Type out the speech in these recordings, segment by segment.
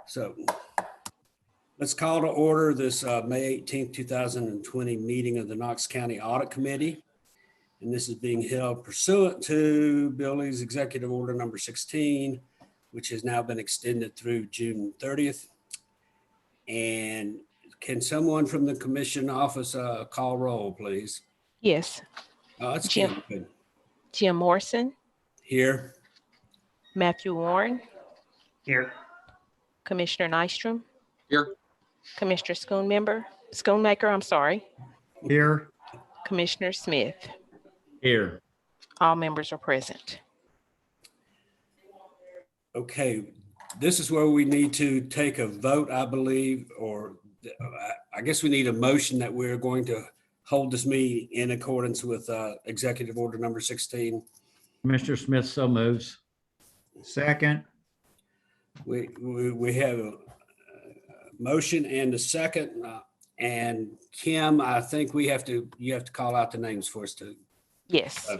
So let's call to order this May 18th, 2020 meeting of the Knox County Audit Committee. And this is being held pursuant to Billy's Executive Order number 16, which has now been extended through June 30th. And can someone from the commission office call roll, please? Yes. It's Jim. Kim. Jim Morrison. Here. Matthew Warren. Here. Commissioner Nystrom. Here. Commissioner Schoonmaker, I'm sorry. Here. Commissioner Smith. Here. All members are present. Okay, this is where we need to take a vote, I believe, or I guess we need a motion that we're going to hold this meeting in accordance with Executive Order number 16. Commissioner Smith so moves. Second. We have a motion and a second. And Kim, I think you have to call out the names for us too. Yes.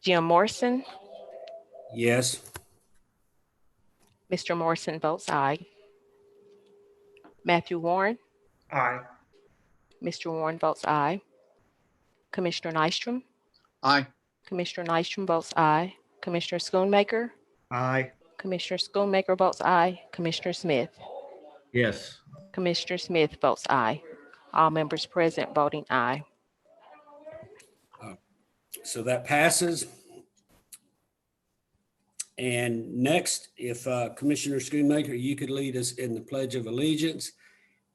Jim Morrison. Yes. Mr. Morrison votes aye. Matthew Warren. Aye. Mr. Warren votes aye. Commissioner Nystrom. Aye. Commissioner Nystrom votes aye. Commissioner Schoonmaker. Aye. Commissioner Schoonmaker votes aye. Commissioner Smith. Yes. Commissioner Smith votes aye. All members present voting aye. So that passes. And next, if Commissioner Schoonmaker, you could lead us in the Pledge of Allegiance.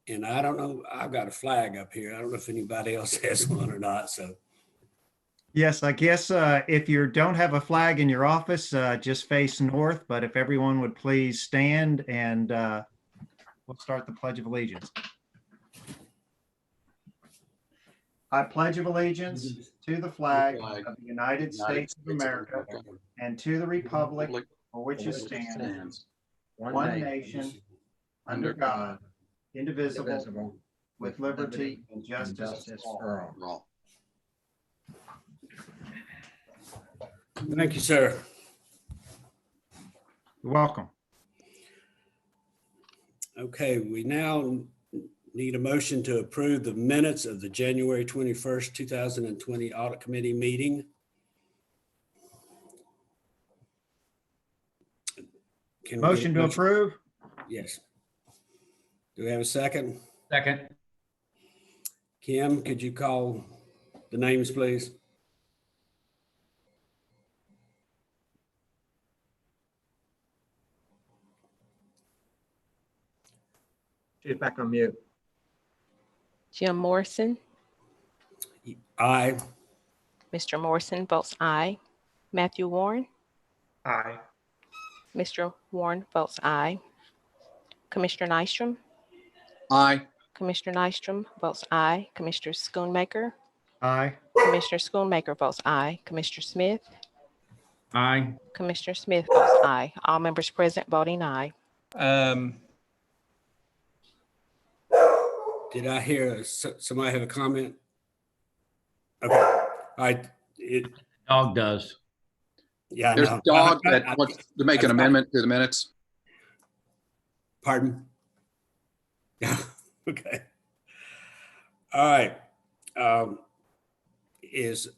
And I don't know, I've got a flag up here. I don't know if anybody else has one or not, so. Yes, I guess if you don't have a flag in your office, just face north. But if everyone would please stand and we'll start the Pledge of Allegiance. I pledge of allegiance to the flag of the United States of America and to the republic for which it stands, one nation, under God, indivisible, with liberty and justice for all. Thank you, sir. You're welcome. Okay, we now need a motion to approve the minutes of the January 21st, 2020 Audit Committee meeting. Motion to approve? Yes. Do we have a second? Second. Kim, could you call the names, please? She's back on mute. Jim Morrison. Aye. Mr. Morrison votes aye. Matthew Warren. Aye. Mr. Warren votes aye. Commissioner Nystrom. Aye. Commissioner Nystrom votes aye. Commissioner Schoonmaker. Aye. Commissioner Schoonmaker votes aye. Commissioner Smith. Aye. Commissioner Smith votes aye. All members present voting aye. Did I hear somebody have a comment? Okay. All right. Dog does. Yeah, I There's know. a dog that wants to make an amendment to the minutes. Pardon? Yeah, okay. All right. Is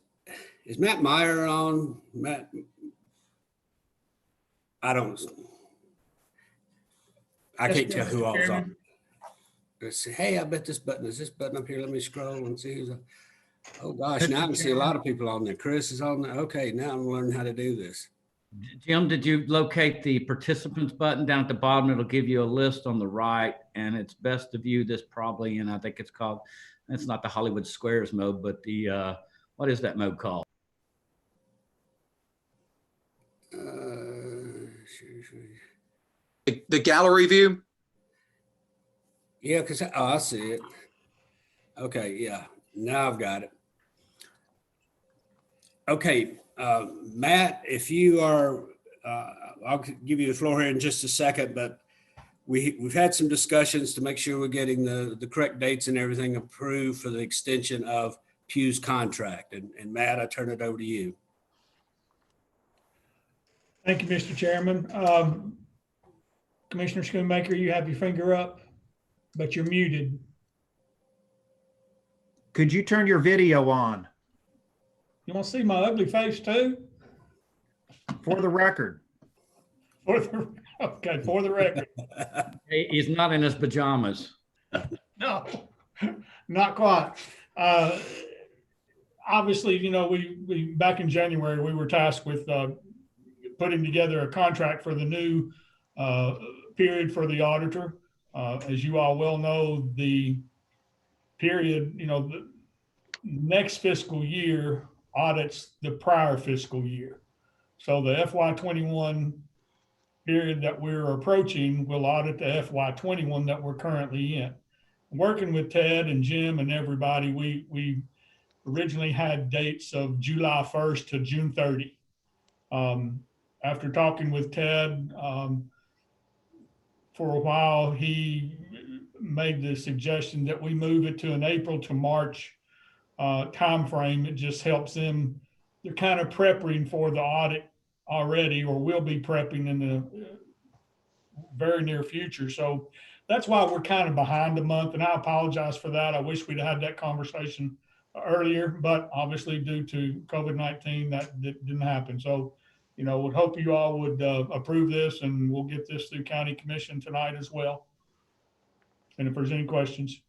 Matt Majeure on? Matt? I can't tell who I was on. Let's see. Hey, I bet this button is this button up here. Let me scroll and see who's on. Oh gosh, now I can see a lot of people on there. Chris is on there. Okay, now I'm learning how to do this. Jim, did you locate the participants button down at the bottom? It'll give you a list on the right, and it's best to view this probably, and I think it's called, it's not the Hollywood Squares mode, but the, what is that mode called? The gallery view. Yeah, because I see it. Okay, yeah. Now I've got it. Okay, Matt, if you are, I'll give you the floor here in just a second, but we've had some discussions to make sure we're getting the correct dates and everything approved for the extension of Pugh's contract. And Matt, I turn it over to you. Thank you, Mr. Chairman. Commissioner Schoonmaker, you have your finger up, but you're muted. Could you turn your video on You want to see my ugly face too? for the record? Okay, for the record. He's not in his pajamas. No, not quite. Obviously, you know, we back in January, we were tasked with putting together a contract for the new period for the auditor. As you all well know, the period, you know, the next fiscal year audits the prior fiscal year. So the FY21 period that we're approaching will audit the FY21 that we're currently in. Working with Ted and Jim and everybody, we originally had dates of July 1st to June 30. After talking with Ted for a while, he made the suggestion that we move it to an April to March timeframe. It just helps them. They're kind of prepping for the audit already, or will be prepping in the very near future. So that's why we're kind of behind a month, and I apologize for that. I wish we'd had that conversation earlier, but obviously due to COVID-19, that didn't happen. So, you know, would hope you all would approve this, and we'll get this through County Commission tonight as well. And if there's any questions.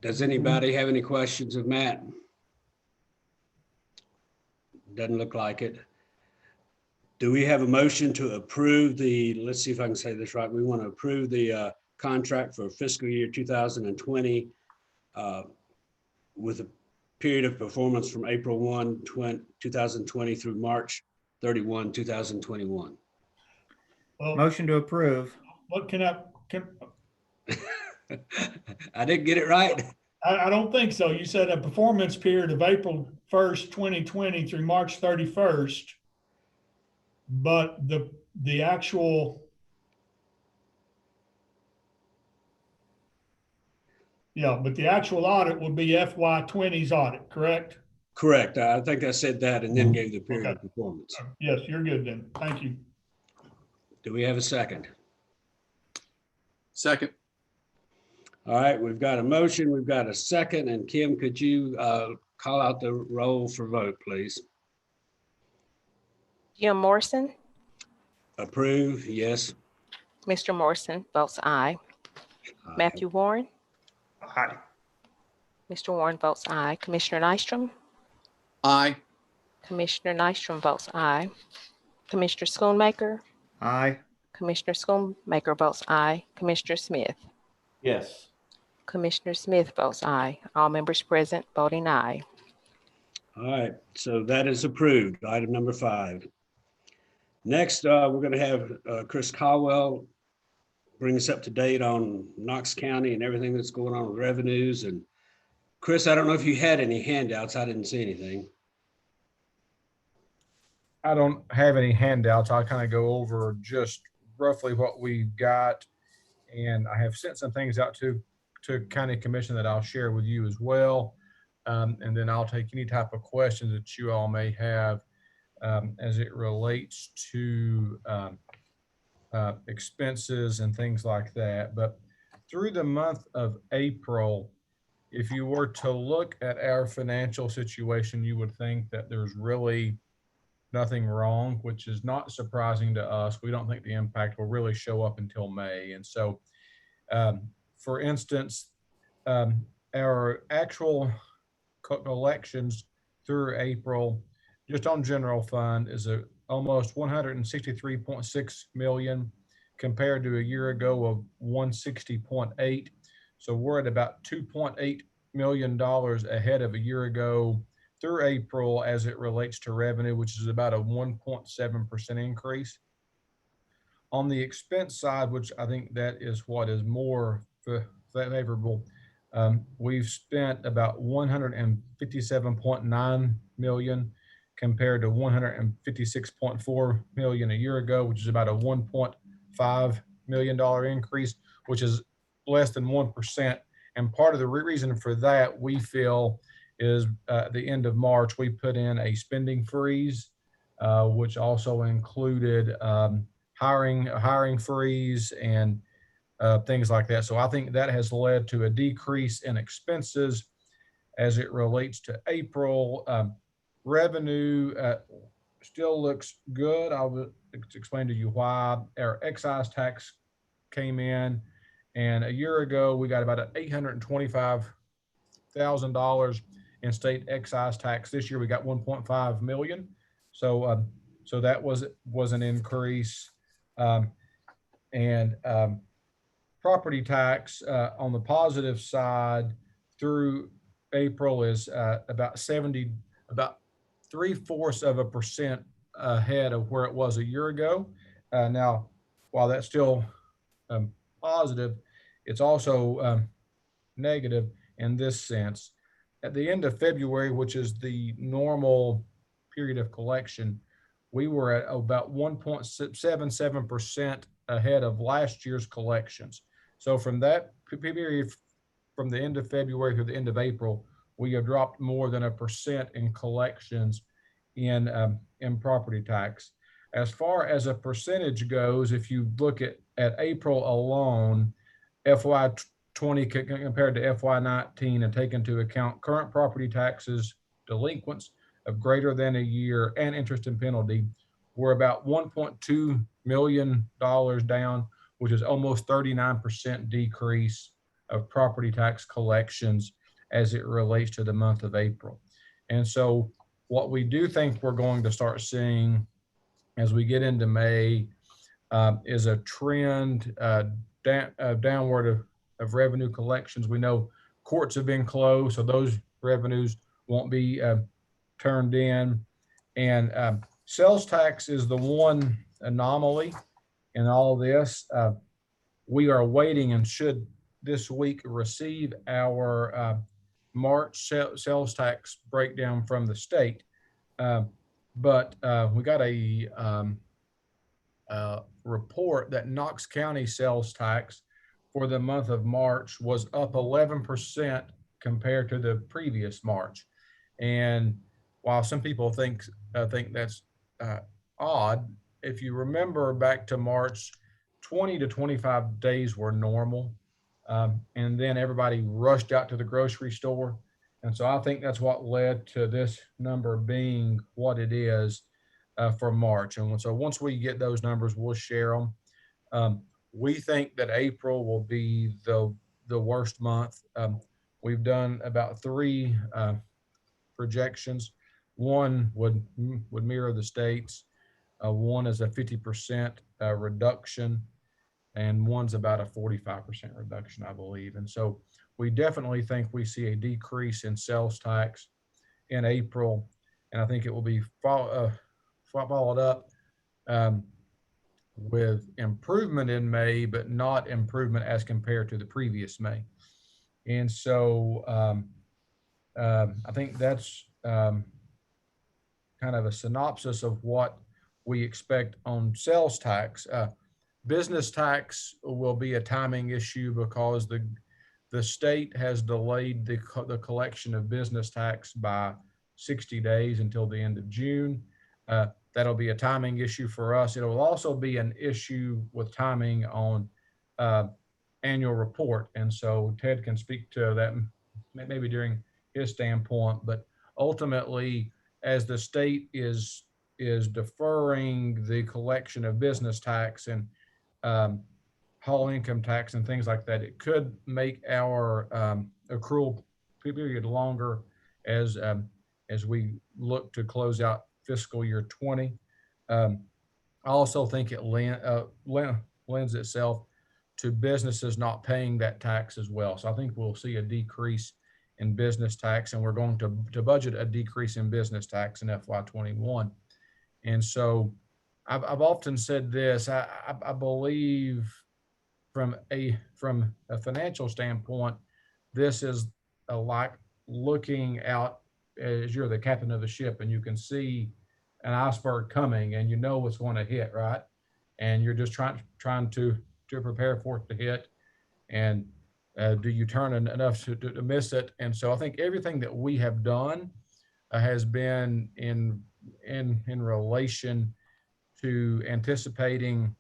Does anybody have any questions of Matt? Doesn't look like it. Do we have a motion to approve the, let's see if I can say this right. We want to approve the contract for fiscal year 2020 with a period of performance from April 1, 2020 through March 31, 2021. Well, Motion to approve. what can I didn't get it right. I don't think so. You said a performance period of April 1st, 2020 through March 31st, but the actual, yeah, but the actual audit would be FY20's audit, correct? Correct. I think I said that and then gave the period of performance. Yes, you're good then. Thank you. Do we have a second? Second. All right, we've got a motion, we've got a second, and Kim, could you call out the roll for vote, please? Jim Morrison, Approve, yes. Mr. Morrison votes aye. Matthew Warren, Aye. Mr. Warren votes aye. Commissioner Nystrom, Aye. Commissioner Nystrom votes aye. Commissioner Schoonmaker, Aye. Commissioner Schoonmaker votes aye. Commissioner Smith, Yes. Commissioner Smith votes aye. All members present voting aye. All right, so that is approved, item number 5. Next, we're gonna have Chris Caldwell bring us up to date on Knox County and everything that's going on with revenues. And Chris, I don't know if you had any handouts. I didn't see anything. I don't have any handouts. I'll kind of go over just roughly what we've got. And I have sent some things out to County Commission that I'll share with you as well. And then I'll take any type of questions that you all may have as it relates to expenses and things like that. But through the month of April, if you were to look at our financial situation, you would think that there's really nothing wrong, which is not surprising to us. We don't think the impact will really show up until May. And so, for instance, our actual collections through April, just on general fund, is almost 163.6 million compared to a year ago of 160.8. So we're at about $2.8 million ahead of a year ago through April as it relates to revenue, which is about a 1.7% increase. On the expense side, which I think that is what is more favorable, we've spent about 157.9 million compared to 156.4 million a year ago, which is about a $1.5 million increase, which is less than 1%. And part of the reason for that, we feel, is at the end of March, we put in a spending freeze, which also included hiring freeze and things like that. So I think that has led to a decrease in expenses as it relates to April. Revenue still looks good. I'll explain to you why. Our excise tax came in, and a year ago we got about $825,000 in state excise tax. This year we got 1.5 million. So so that was an increase. Property tax on the positive side through April is about 0.75% ahead of where it was a year ago. Now, while that's still positive, it's also negative in this sense. At the end of February, which is the normal period of collection, we were at about 1.77% ahead of last year's collections. So from that period, from the end of February to the end of April, we have dropped more than 1% in collections in property tax. As far as a percentage goes, if you look at April alone, FY20 compared to FY19 and take into account current property taxes, delinquents of greater than a year, and interest and penalty, we're about $1.2 million down, which is almost 39% decrease of property tax collections as it relates to the month of April. And so what we do think we're going to start seeing as we get into May is a trend downward of revenue collections. We know courts have been closed, so those revenues won't be turned in. And sales tax is the one anomaly in all this. We are waiting and should this week receive our March sales tax breakdown from the state. But we got a report that Knox County sales tax for the month of March was up 11% compared to the previous March. And while some people think that's odd, if you remember back to March, 20 to 25 days were normal. And then everybody rushed out to the grocery store. And so I think that's what led to this number being what it is for March. And so once we get those numbers, we'll share them. We think that April will be the worst month. We've done about 3 projections. One would mirror the state's. One is a 50% reduction, and one's about a 45% reduction, I believe. And so we definitely think we see a decrease in sales tax in April, and I think it will be followed up with improvement in May, but not improvement as compared to the previous May. And so I think that's kind of a synopsis of what we expect on sales tax. Business tax will be a timing issue because the state has delayed the collection of business tax by 60 days until the end of June. That'll be a timing issue for us. It will also be an issue with timing on annual report. And so Ted can speak to that maybe during his standpoint, but ultimately, as the state is deferring the collection of business tax and whole income tax and things like that, it could make our accrual period longer as we look to close out fiscal year 20. I also think it lends itself to businesses not paying that tax as well. So I think we'll see a decrease in business tax, and we're going to budget a decrease in business tax in FY21. And so I've often said this, I believe from a financial standpoint, this is like looking out as you're the captain of the ship and you can see an iceberg coming and you know what's going to hit, right? And you're just trying to prepare for it to hit. And Do you turn enough to miss it? And so I think everything that we have done has been in relation to anticipating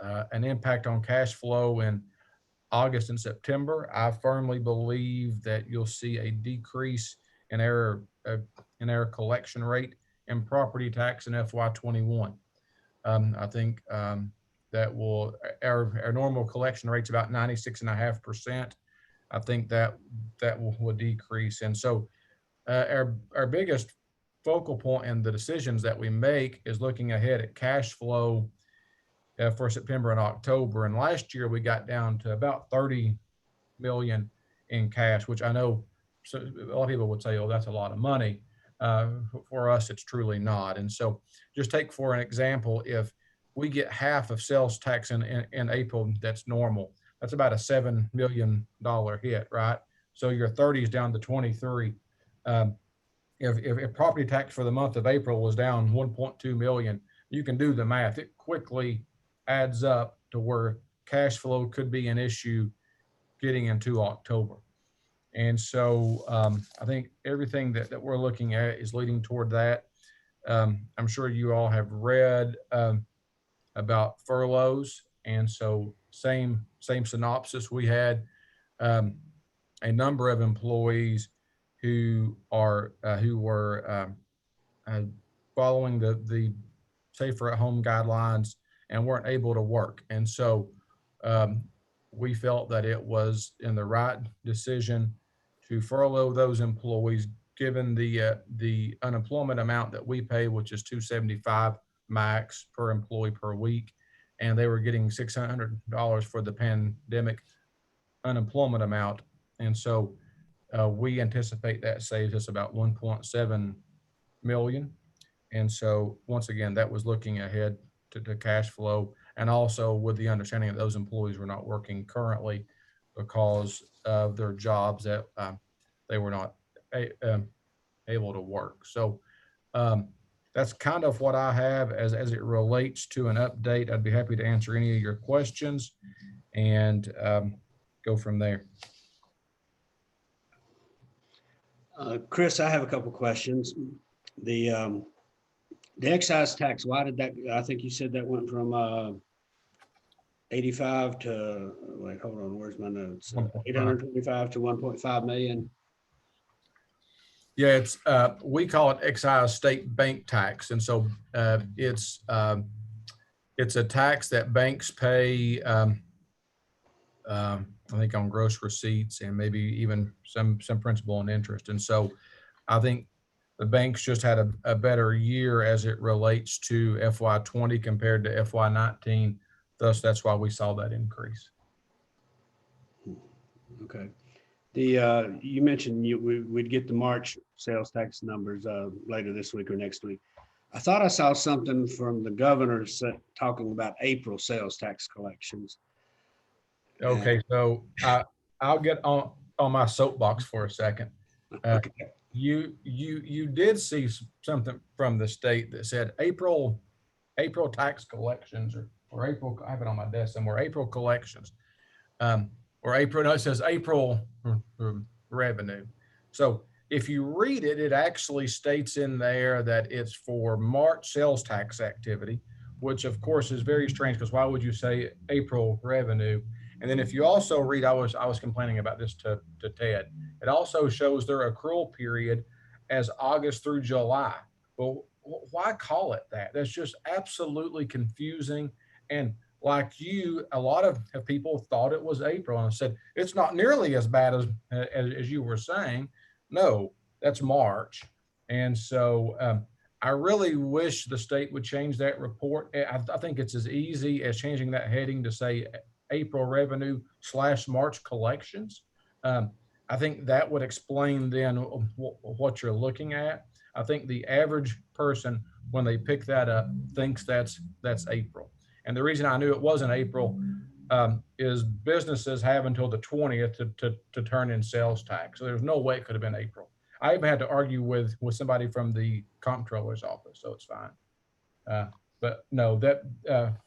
an impact on cash flow in August and September. I firmly believe that you'll see a decrease in our collection rate in property tax in FY21. I think that will our normal collection rate's about 96.5%. I think that will decrease, and so our biggest focal point in the decisions that we make is looking ahead at cash flow for September and October. And last year we got down to about 30 million in cash, which I know a lot of people would say, "Oh, that's a lot of money." For us, it's truly not. And so, just take for an example, if we get half of sales tax in April, that's normal. That's about a $7 million hit, right? So your 30 is down to 23. If property tax for the month of April was down 1.2 million, you can do the math. It quickly adds up to where cash flow could be an issue getting into October. And so I think everything that we're looking at is leading toward that. I'm sure you all have read about furloughs. And so same synopsis. We had a number of employees who were following the safer at home guidelines and weren't able to work. And so we felt that it was in the right decision to furlough those employees, given the unemployment amount that we pay, which is $275 max per employee per week, and they were getting $600 for the pandemic unemployment amount. And so we anticipate that saves us about 1.7 million. And so once again, that was looking ahead to cash flow, and also with the understanding that those employees were not working currently because of their jobs that they were not able to work. So that's kind of what I have as it relates to an update. I'd be happy to answer any of your questions and go from there. Chris, I have a couple questions. The excise tax, why did that, I think you said that went from 85 to, wait, hold on, where's my notes? 825 to 1.5 million. Yeah, it's we call it excise state bank tax, and so it's a tax that banks pay. I think on gross receipts and maybe even some principal and interest. And so I think the banks just had a better year as it relates to FY20 compared to FY19. Thus, that's why we saw that increase. Okay. You mentioned we'd get the March sales tax numbers later this week or next week. I thought I saw something from the governor talking about April sales tax collections. Okay, so I'll get on my soapbox for a second. Okay. You did see something from the state that said April tax collections or April. I have it on my desk somewhere. April collections, or April. No, it says April revenue. So if you read it, it actually states in there that it's for March sales tax activity, which of course is very strange because why would you say April revenue? And then if you also read, I was complaining about this to Ted. It also shows their accrual period as August through July. Well, why call it that? That's just absolutely confusing. And like you, a lot of people thought it was April and said, it's not nearly as bad as you were saying. No, that's March. And so I really wish the state would change that report. I think it's as easy as changing that heading to say April revenue / March collections. I think that would explain then what you're looking at. I think the average person, when they pick that up, thinks that's April. And the reason I knew it wasn't April is businesses have until the 20th to turn in sales tax. So there's no way it could have been April. I even had to argue with somebody from the comptroller's office, so it's fine. But no, that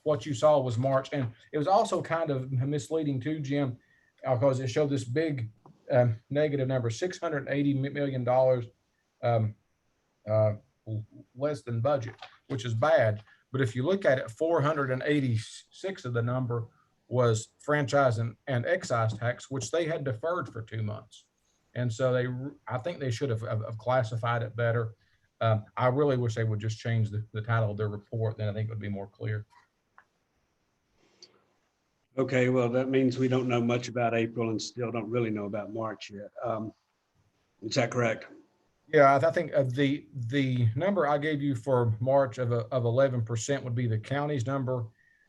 what you saw was March, and it was also kind of misleading too, Jim. because it showed this big negative number, $680 million less than budget, which is bad. But if you look at it, 486 of the number was franchise and excise tax, which they had deferred for 2 months. And so I think they should have classified it better. I really wish they would just change the title of their report. Then I think it would be more clear. Okay, well, that means we don't know much about April and still don't really know about March yet. Is that correct? Yeah, I think the number I gave you for March of 11% would be the county's number.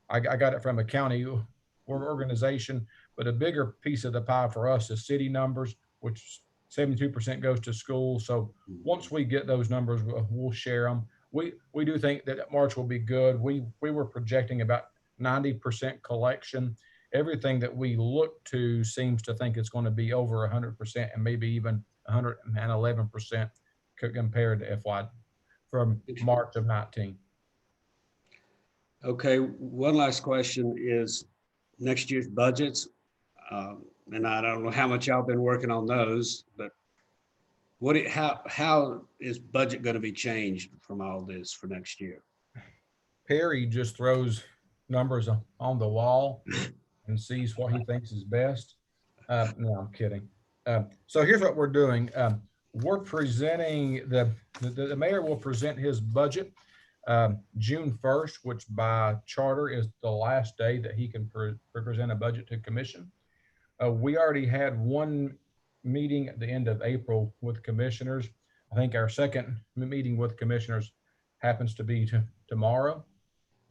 I got it from a county organization, but a bigger piece of the pie for us is city numbers, which 72% goes to school. So once we get those numbers, we'll share them. We do think that March will be good. We were projecting about 90% collection. Everything that we look to seems to think it's going to be over 100% and maybe even 111% compared to FY from March of 19. Okay, one last question is next year's budgets. And I don't know how much y'all been working on those, but how is budget going to be changed from all this for next year? Perry just throws numbers on the wall and sees what he thinks is best. No, I'm kidding. So here's what we're doing. We're presenting, the mayor will present his budget June 1st, which by charter is the last day that he can present a budget to commission. We already had one meeting at the end of April with commissioners. I think our second meeting with commissioners happens to be tomorrow.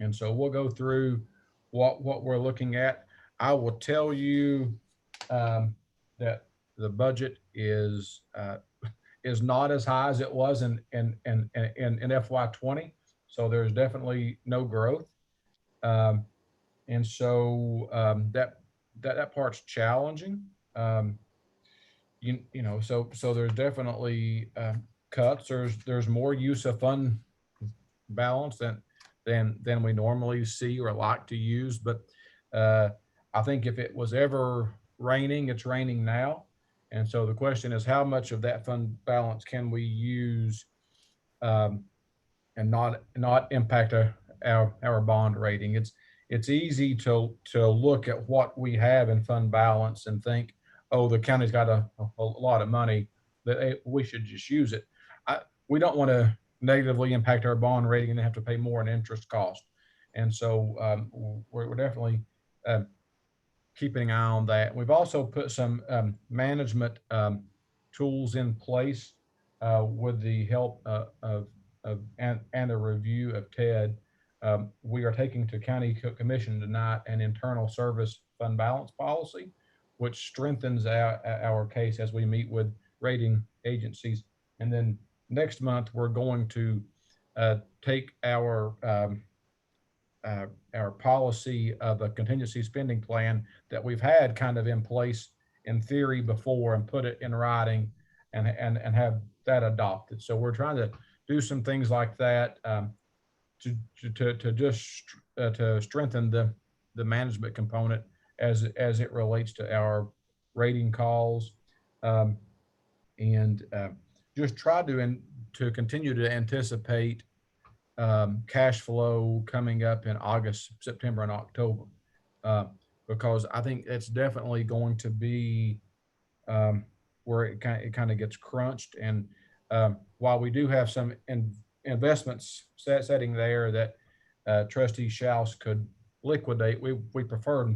And so we'll go through what we're looking at. I will tell you that the budget is not as high as it was in FY20. So there's definitely no growth. And so that part's challenging. You know, so there's definitely cuts. There's more use of fund balance than we normally see or like to use. But I think if it was ever raining, it's raining now. And so the question is, how much of that fund balance can we use and not impact our bond rating? It's easy to look at what we have in fund balance and think, oh, the county's got a lot of money, that we should just use it. We don't want to negatively impact our bond rating and have to pay more in interest cost. And so we're definitely keeping an eye on that. We've also put some management tools in place with the help of and a review of TED. We are taking to County Commission tonight an internal service fund balance policy, which strengthens our case as we meet with rating agencies. And then next month, we're going to take our policy of a contingency spending plan that we've had kind of in place in theory before and put it in writing and have that adopted. So we're trying to do some things like that to strengthen the management component as it relates to our rating calls, and just try to continue to anticipate cash flow coming up in August, September, and October, because I think it's definitely going to be where it kind of gets crunched. And while we do have some investments setting there that Trustee Schaus could liquidate, we prefer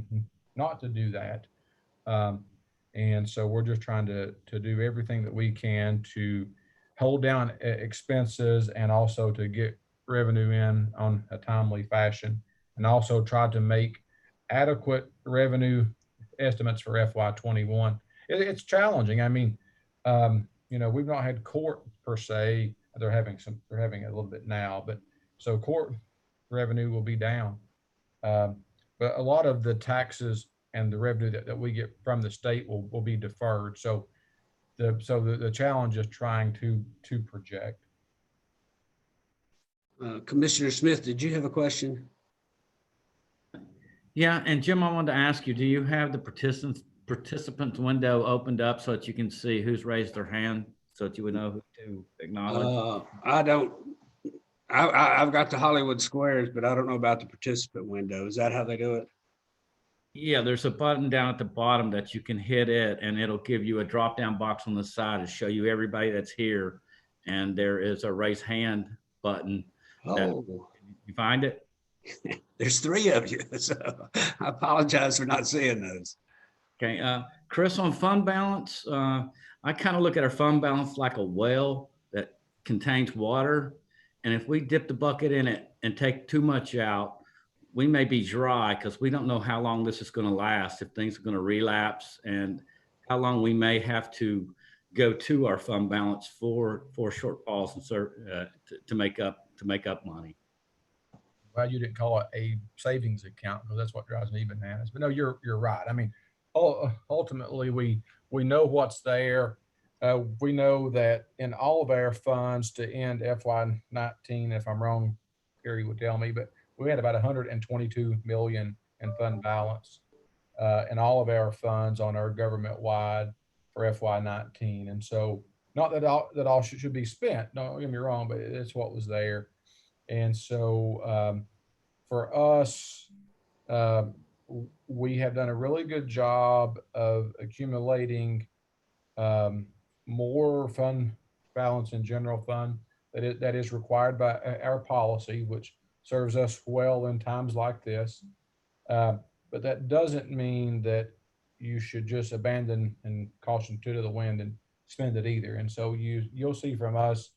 not to do that. And so we're just trying to do everything that we can to hold down expenses and also to get revenue in on a timely fashion, and also try to make adequate revenue estimates for FY21. It's challenging. I mean, you know, we've not had court per se. They're having a little bit now, but so court revenue will be down. But a lot of the taxes and the revenue that we get from the state will be deferred. So the challenge is trying to project. Commissioner Smith, did you have a question? Yeah, and Jim, I wanted to ask you, do you have the participants window opened up so that you can see who's raised their hand, so that you would know who to acknowledge? I don't, I've got the Hollywood squares, but I don't know about the participant window. Is that how they do it? Yeah, there's a button down at the bottom that you can hit it, and it'll give you a drop-down box on the side to show you everybody that's here. And there is a raise hand button. Oh, You find it? there's 3 of you. So I apologize for not seeing those. Okay, Chris, on fund balance, I kind of look at our fund balance like a well that contains water. And if we dip the bucket in it and take too much out, we may be dry because we don't know how long this is going to last, if things are going to relapse, and how long we may have to go to our fund balance for shortfalls and to make up money. Glad you didn't call it a savings account, because that's what drives me bananas. But no, you're right. I mean, ultimately, we know what's there. We know that in all of our funds to end FY19, if I'm wrong, Gary would tell me, but we had about 122 million in fund balance in all of our funds on our government wide for FY19. And so, not that all should be spent, don't get me wrong, but it's what was there. And so for us, we have done a really good job of accumulating more fund balance in general fund that is required by our policy, which serves us well in times like this. But that doesn't mean that you should just abandon and caution to the wind and spend it either. And so you'll see from us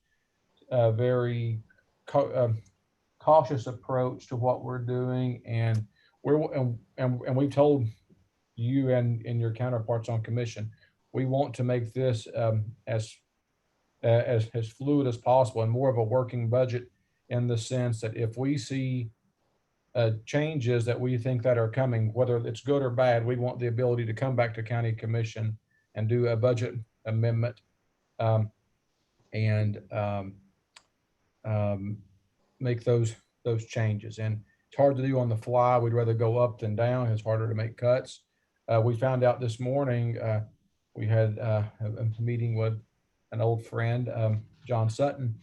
a very cautious approach to what we're doing, and we've told you and your counterparts on commission, we want to make this as fluid as possible and more of a working budget, in the sense that if we see changes that we think that are coming, whether it's good or bad, we want the ability to come back to county commission and do a budget amendment and make those changes. And it's hard to do on the fly. We'd rather go up than down. It's harder to make cuts. We found out this morning, we had a meeting with an old friend, John Sutton,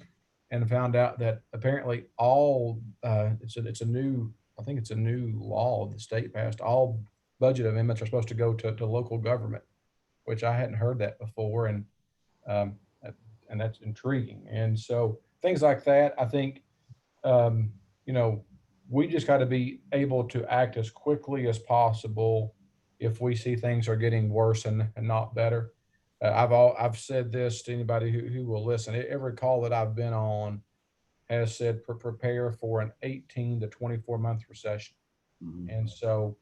and found out that apparently all it's a new, I think it's a new law the state passed. All budget amendments are supposed to go to local government, which I hadn't heard that before, and that's intriguing. And so things like that, I think, we just got to be able to act as quickly as possible if we see things are getting worse and not better. I've said this to anybody who will listen. Every call that I've been on has said prepare for an 18 to 24 month recession. Mm-hmm. And so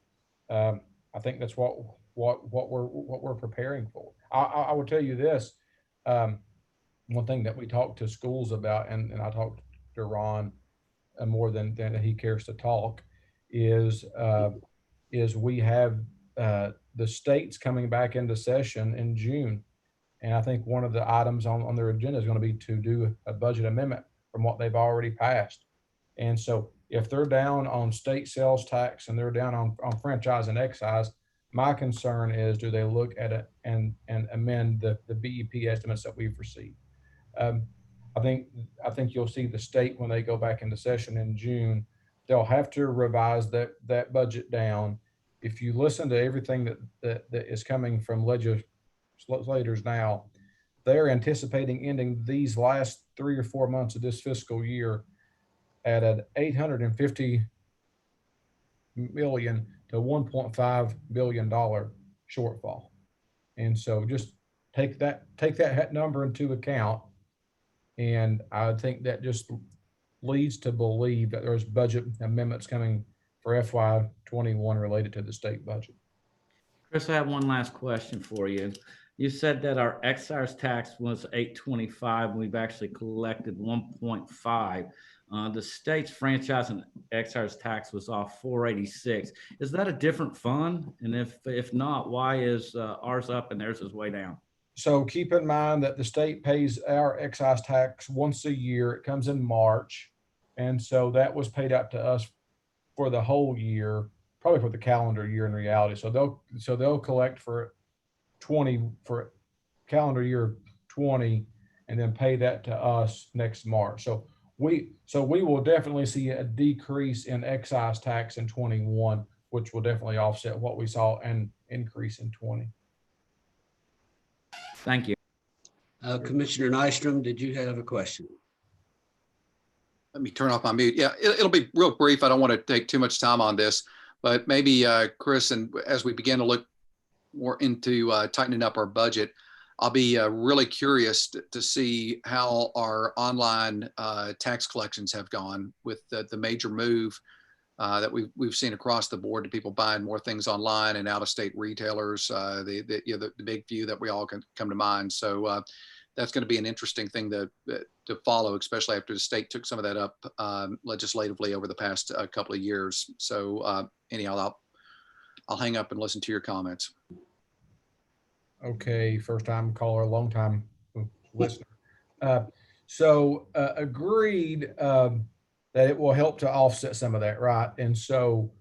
I think that's what we're preparing for. I will tell you this. One thing that we talk to schools about, and I talked to Ron more than he cares to talk, is we have the states coming back into session in June. And I think one of the items on their agenda is going to be to do a budget amendment from what they've already passed. And so if they're down on state sales tax and they're down on franchise and excise, my concern is, do they look at it and amend the BEP estimates that we've received? I think you'll see the state, when they go back into session in June, they'll have to revise that budget down. If you listen to everything that is coming from legislators now, they're anticipating ending these last 3 or 4 months of this fiscal year at an $850 million to $1.5 billion shortfall. And so just take that number into account. And I think that just leads to believe that there's budget amendments coming for FY21 related to the state budget. Chris, I have one last question for you. You said that our excise tax was $825. We've actually collected 1.5. The state's franchise and excise tax was off $486. Is that a different fund? And if not, why is ours up and theirs is way down? So keep in mind that the state pays our excise tax once a year. It comes in March. And so that was paid out to us for the whole year, probably for the calendar year in reality. So they'll collect for 20 for calendar year 20, and then pay that to us next March. So we will definitely see a decrease in excise tax in 21, which will definitely offset what we saw and increase in 20. Thank you. Commissioner Nystrom, did you have a question? Let me turn off my mute. Yeah, it'll be real brief. I don't want to take too much time on this, but maybe Chris, and as we begin to look more into tightening up our budget, I'll be really curious to see how our online tax collections have gone with the major move that we've seen across the board to people buying more things online and out-of-state retailers, the big few that we all can come to mind. So that's going to be an interesting thing to follow, especially after the state took some of that up legislatively over the past couple of years. So anyhow, I'll hang up and listen to your comments. Okay, first time caller, long time listener. Agreed that it will help to offset some of that, right? And so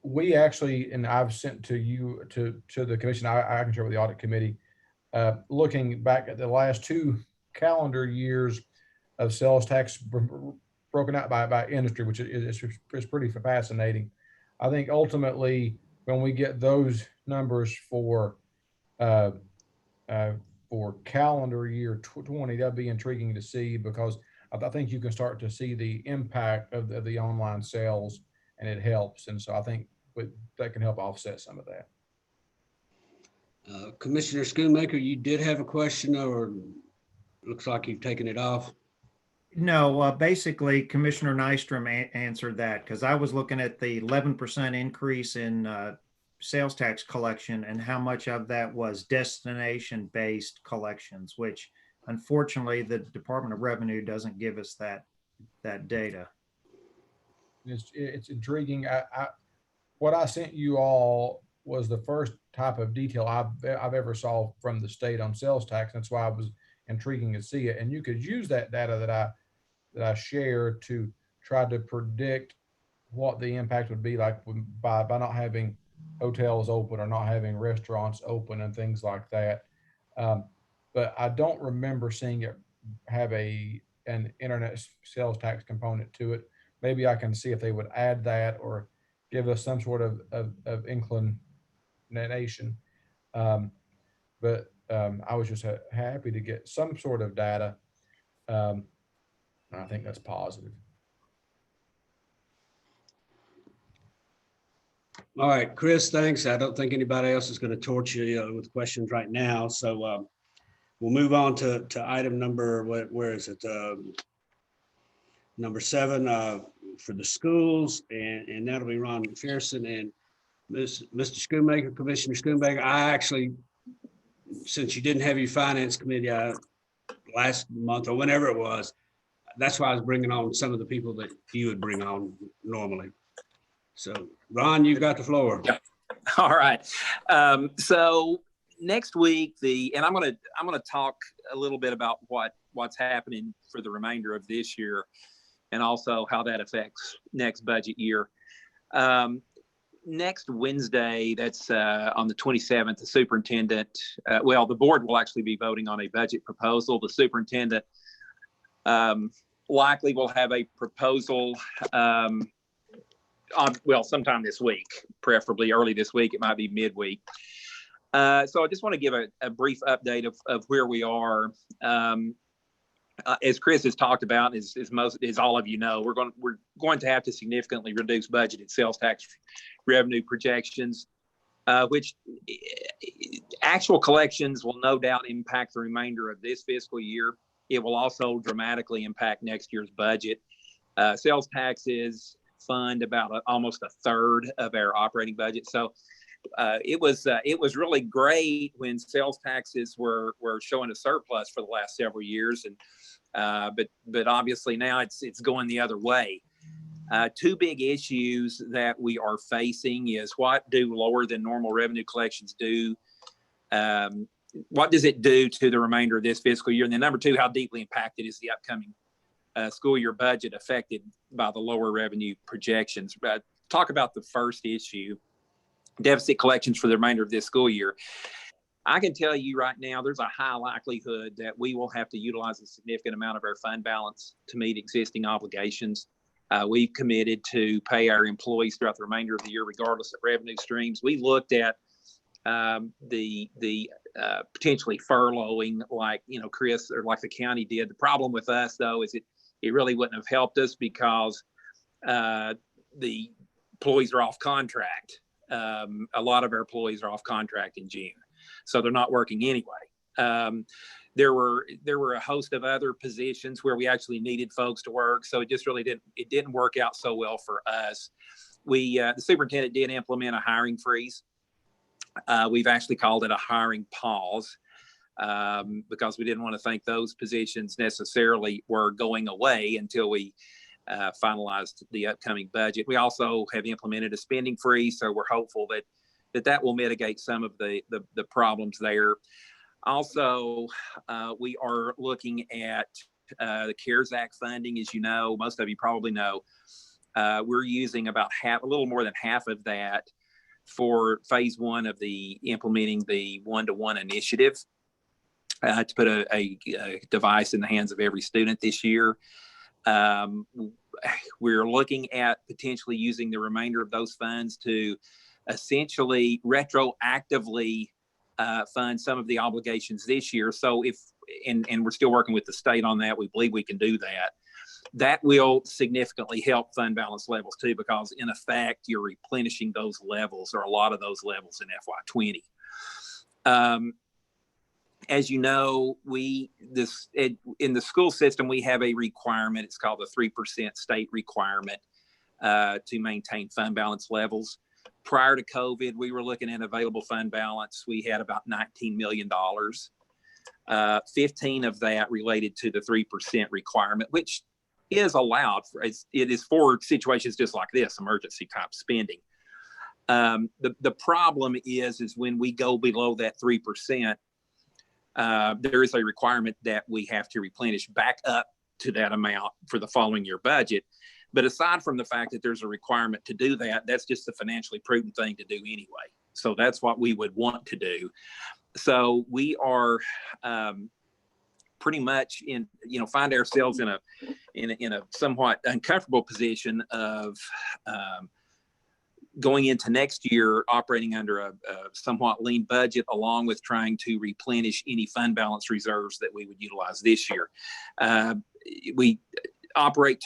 we actually, and I've sent to you, to the commission, I can share with the audit committee, looking back at the last 2 calendar years of sales tax broken out by industry, which is pretty fascinating. I think ultimately when we get those numbers for calendar year 20, that'll be intriguing to see, because I think you can start to see the impact of the online sales, and it helps. And so I think that can help offset some of that. Commissioner Schoonmaker, you did have a question, or looks like you've taken it off? No, basically Commissioner Nystrom answered that, because I was looking at the 11% increase in sales tax collection and how much of that was destination-based collections, which unfortunately the Department of Revenue doesn't give us that data. It's intriguing. What I sent you all was the first type of detail I've ever saw from the state on sales tax. That's why it was intriguing to see it. And you could use that data that I shared to try to predict what the impact would be like by not having hotels open or not having restaurants open and things like that. But I don't remember seeing it have an internet sales tax component to it. Maybe I can see if they would add that or give us some sort of inclination. But I was just happy to get some sort of data. And I think that's positive. All right, Chris, thanks. I don't think anybody else is going to torture you with questions right now. So we'll move on to item number, where is it? Number 7 for the schools, and that'll be Ron McPherson and Mr. Schoonmaker, Commissioner Schoonmaker. I actually, since you didn't have your finance committee last month or whenever it was, that's why I was bringing on some of the people that you would bring on normally. So Ron, you've got the floor. Yep. All right. So next week, and I'm going to talk a little bit about what's happening for the remainder of this year, and also how that affects next budget year. Next Wednesday, that's on the 27th, the superintendent, the board will actually be voting on a budget proposal. The superintendent likely will have a proposal sometime this week, preferably early this week. It might be midweek. So I just want to give a brief update of where we are. As Chris has talked about, as all of you know, we're going to have to significantly reduce budgeted sales tax revenue projections, which actual collections will no doubt impact the remainder of this fiscal year. It will also dramatically impact next year's budget. Sales taxes fund about almost a third of our operating budget. So it was really great when sales taxes were showing a surplus for the last several years, and but obviously now it's going the other way. 2 big issues that we are facing is, what do lower than normal revenue collections do? What does it do to the remainder of this fiscal year? And then number 2, how deeply impacted is the upcoming school year budget affected by the lower revenue projections? Talk about the first issue, deficit collections for the remainder of this school year. I can tell you right now, there's a high likelihood that we will have to utilize a significant amount of our fund balance to meet existing obligations. We've committed to pay our employees throughout the remainder of the year, regardless of revenue streams. We looked at the potentially furloughing, like, Chris, or like the county did. The problem with us, though, is it really wouldn't have helped us because the employees are off contract. A lot of our employees are off contract in June, so they're not working anyway. There were a host of other positions where we actually needed folks to work, so it just really didn't work out so well for us. The superintendent did implement a hiring freeze. We've actually called it a hiring pause because we didn't want to think those positions necessarily were going away until we finalized the upcoming budget. We also have implemented a spending freeze, so we're hopeful that will mitigate some of the problems there. Also, we are looking at the CARES Act funding. As you know, most of you probably know, we're using about a little more than half of that for phase one of implementing the one-to-one initiative to put a device in the hands of every student this year. We're looking at potentially using the remainder of those funds to essentially retroactively fund some of the obligations this year. So and we're still working with the state on that. We believe we can do that. That will significantly help fund balance levels too, because in effect, you're replenishing those levels, or a lot of those levels, in FY20. As you know, in the school system, we have a requirement. It's called the 3% state requirement to maintain fund balance levels. Prior to COVID, we were looking at available fund balance. We had about $19 million. 15 of that related to the 3% requirement, which is allowed. It is for situations just like this, emergency type spending. The problem is when we go below that 3%, there is a requirement that we have to replenish back up to that amount for the following year budget. But aside from the fact that there's a requirement to do that, that's just the financially prudent thing to do anyway. So that's what we would want to do. So we are pretty much find ourselves in a somewhat uncomfortable position of going into next year operating under a somewhat lean budget, along with trying to replenish any fund balance reserves that we would utilize this year. We operate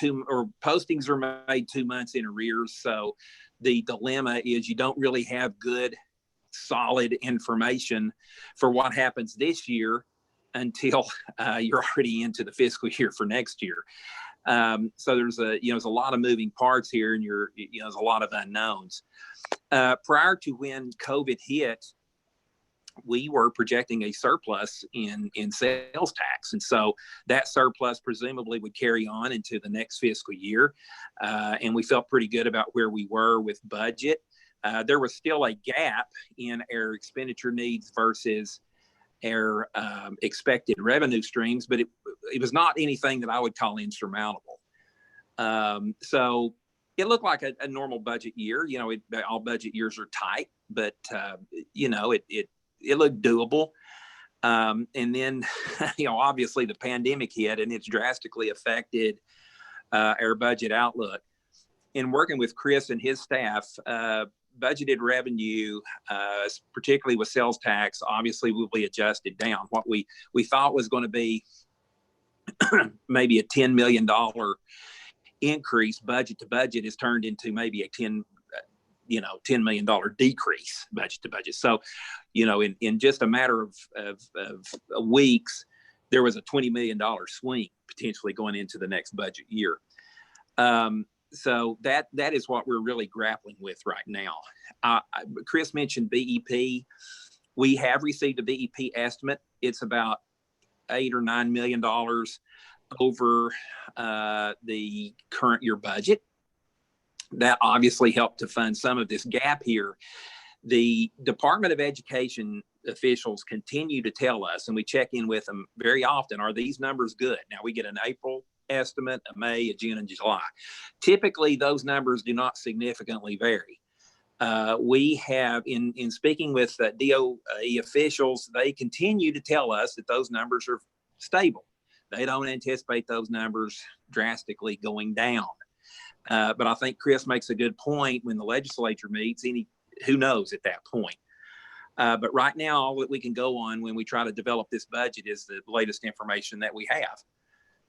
postings are made 2 months in arrears. So the dilemma is you don't really have good, solid information for what happens this year until you're already into the fiscal year for next year. So there's a lot of moving parts here, and there's a lot of unknowns. Prior to when COVID hit, we were projecting a surplus in sales tax. And so that surplus presumably would carry on into the next fiscal year. And we felt pretty good about where we were with budget. There was still a gap in our expenditure needs versus our expected revenue streams, but it was not anything that I would call insurmountable. So it looked like a normal budget year. All budget years are tight, but it looked doable. And then, obviously the pandemic hit, and it's drastically affected our budget outlook. In working with Chris and his staff, budgeted revenue, particularly with sales tax, obviously will be adjusted down. What we thought was going to be maybe a $10 million increase budget to budget has turned into maybe a $10 million decrease budget to budget. So, in just a matter of weeks, there was a $20 million swing potentially going into the next budget year. So that is what we're really grappling with right now. Chris mentioned BEP. We have received a BEP estimate. It's about $8 or $9 million over the current year budget. That obviously helped to fund some of this gap here. The Department of Education officials continue to tell us, and we check in with them very often, are these numbers good? Now, we get an April estimate, a May, a June, and July. Typically, those numbers do not significantly vary. We have, in speaking with DOE officials, they continue to tell us that those numbers are stable. They don't anticipate those numbers drastically going down. But I think Chris makes a good point. When the legislature meets, who knows at that point. But right now, all that we can go on when we try to develop this budget is the latest information that we have.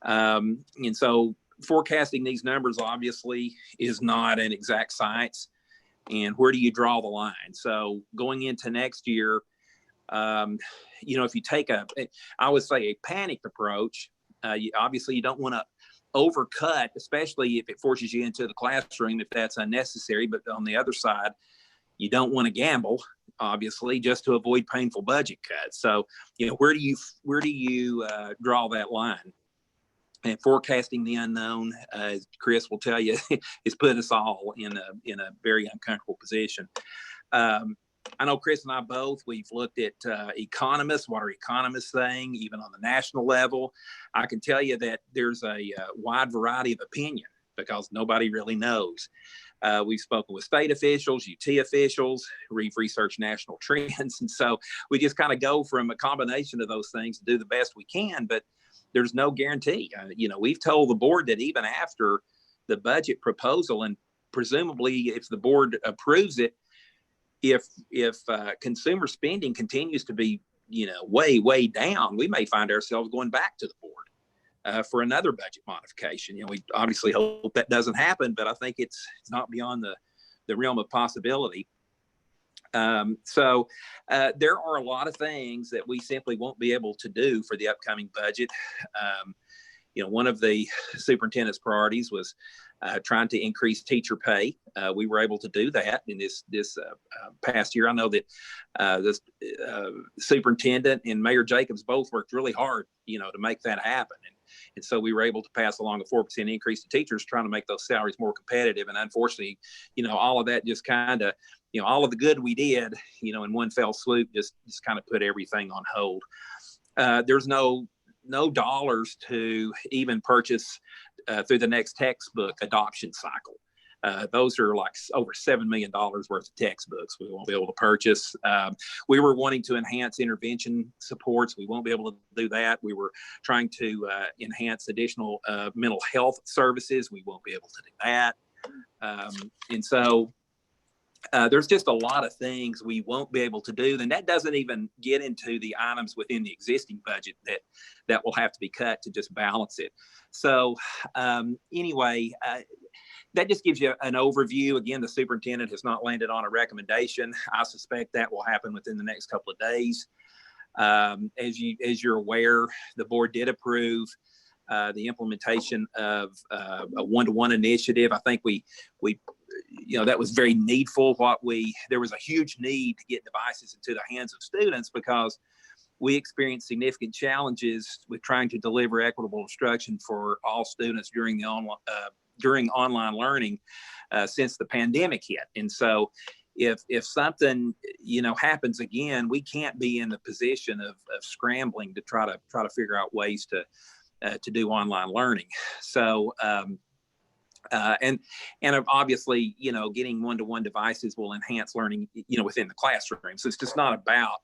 And so forecasting these numbers obviously is not an exact science. And where do you draw the line? So going into next year, if you take I would say a panicked approach, obviously you don't want to overcut, especially if it forces you into the classroom, if that's unnecessary. But on the other side, you don't want to gamble, obviously, just to avoid painful budget cuts. So, where do you draw that line? And forecasting the unknown, as Chris will tell you, has put us all in a very uncomfortable position. I know Chris and I both, we've looked at economists. What are economists saying, even on the national level? I can tell you that there's a wide variety of opinion because nobody really knows. We've spoken with state officials, UT officials, we've researched national trends. And so we just kind of go from a combination of those things to do the best we can, but there's no guarantee. We've told the board that even after the budget proposal, and presumably if the board approves it, if consumer spending continues to be, way down, we may find ourselves going back to the board for another budget modification. We obviously hope that doesn't happen, but I think it's not beyond the realm of possibility. So there are a lot of things that we simply won't be able to do for the upcoming budget. One of the superintendent's priorities was trying to increase teacher pay. We were able to do that in this past year. I know that the superintendent and Mayor Jacobs both worked really hard, to make that happen. And so we were able to pass along a 4% increase to teachers, trying to make those salaries more competitive. And unfortunately, all of that just kind of, all of the good we did, in one fell swoop, just kind of put everything on hold. There's no dollars to even purchase through the next textbook adoption cycle. Those are like over $7 million worth of textbooks we won't be able to purchase. We were wanting to enhance intervention supports. We won't be able to do that. We were trying to enhance additional mental health services. We won't be able to do that. And so there's just a lot of things we won't be able to do. And that doesn't even get into the items within the existing budget that will have to be cut to just balance it. So anyway, that just gives you an overview. Again, the superintendent has not landed on a recommendation. I suspect that will happen within the next couple of days. As you're aware, the board did approve the implementation of a one-to-one initiative. I think we that was very needful. There was a huge need to get devices into the hands of students because we experienced significant challenges with trying to deliver equitable instruction for all students during online learning since the pandemic hit. And so if something happens again, we can't be in the position of scrambling to try to figure out ways to do online learning. So and obviously getting one-to-one devices will enhance learning within the classroom. So it's just not about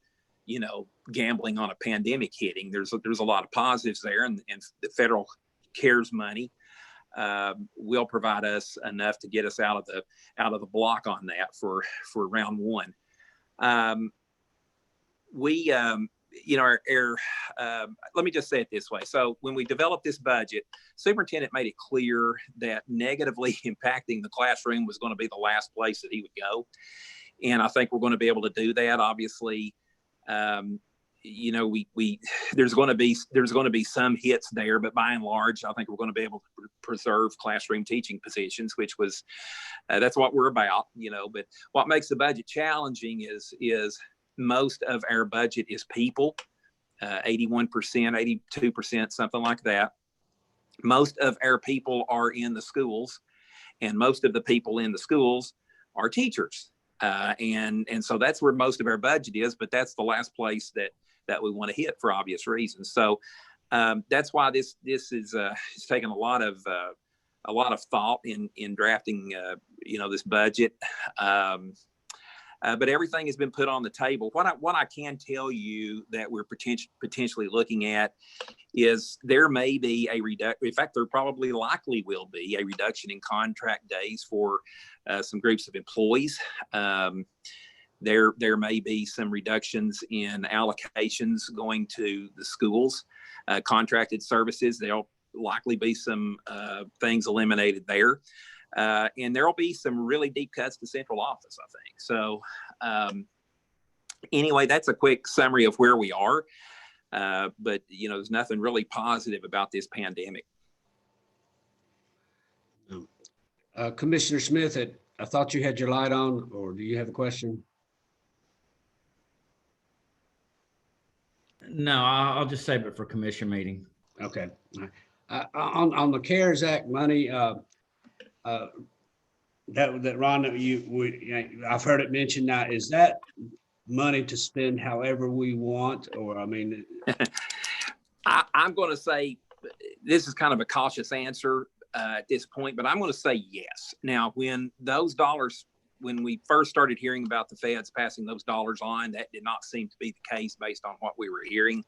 gambling on a pandemic hitting. There's a lot of positives there, and the federal CARES money will provide us enough to get us out of the block on that for round one. Let me just say it this way. So when we developed this budget, superintendent made it clear that negatively impacting the classroom was going to be the last place that he would go. And I think we're going to be able to do that. Obviously, there's going to be some hits there, but by and large, I think we're going to be able to preserve classroom teaching positions, which was, that's what we're about, but what makes the budget challenging is most of our budget is people, 81%, 82%, something like that. Most of our people are in the schools, and most of the people in the schools are teachers. And so that's where most of our budget is, but that's the last place that we want to hit for obvious reasons. So that's why this is it's taken a lot of thought in drafting this budget. But everything has been put on the table. What I can tell you that we're potentially looking at is there may be a reduction. In fact, there probably likely will be a reduction in contract days for some groups of employees. There may be some reductions in allocations going to the schools, contracted services. There'll likely be some things eliminated there. And there'll be some really deep cuts to central office, I think. So anyway, that's a quick summary of where we are. But, you know, there's nothing really positive about this pandemic. Commissioner Smith, I thought you had your light on, or do you have a question? No, I'll just save it for commission meeting. Okay. On the CARES Act money, that Ron, I've heard it mentioned now, is that money to spend however we want, or I mean? I'm going to say this is kind of a cautious answer at this point, but I'm going to say yes. Now, when those dollars, when we first started hearing about the feds passing those dollars on, that did not seem to be the case based on what we were hearing.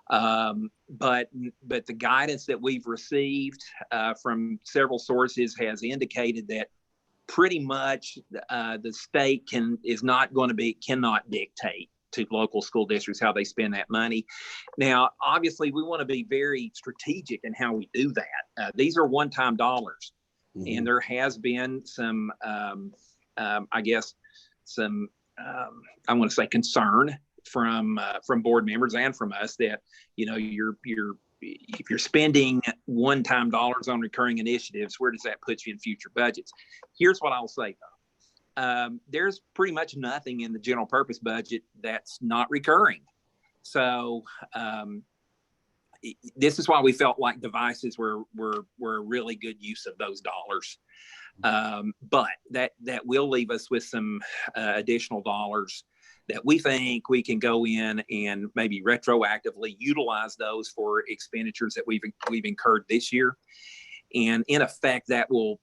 But the guidance that we've received from several sources has indicated that pretty much the state cannot dictate to local school districts how they spend that money. Now, obviously, we want to be very strategic in how we do that. These are one-time dollars, and there has been some, I guess, some I want to say concern from board members and from us that, you know, if you're spending one-time dollars on recurring initiatives, where does that put you in future budgets? Here's what I'll say though. There's pretty much nothing in the general purpose budget that's not recurring. So this is why we felt like devices were a really good use of those dollars. But that will leave us with some additional dollars that we think we can go in and maybe retroactively utilize those for expenditures that we've incurred this year. And in effect, that will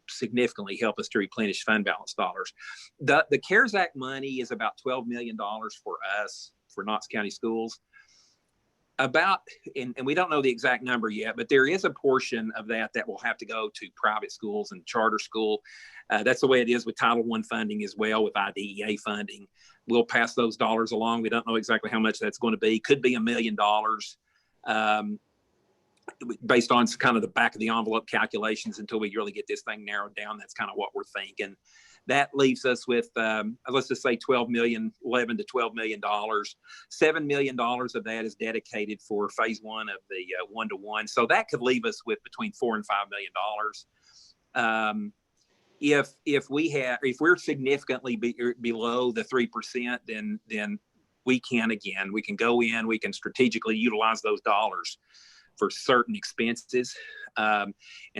significantly help us to replenish fund balance dollars. The CARES Act money is about $12 million for us, for Knox County Schools. And we don't know the exact number yet, but there is a portion of that will have to go to private schools and charter school. That's the way it is with Title I funding as well, with IDEA funding. We'll pass those dollars along. We don't know exactly how much that's going to be. Could be $1 million based on kind of the back of the envelope calculations until we really get this thing narrowed down. That's kind of what we're thinking. That leaves us with, let's just say $11 to $12 million. $7 million of that is dedicated for phase one of the one-to-one. So that could leave us with between $4 and $5 million. If we're significantly below the 3%, then we can go in, we can strategically utilize those dollars for certain expenses. And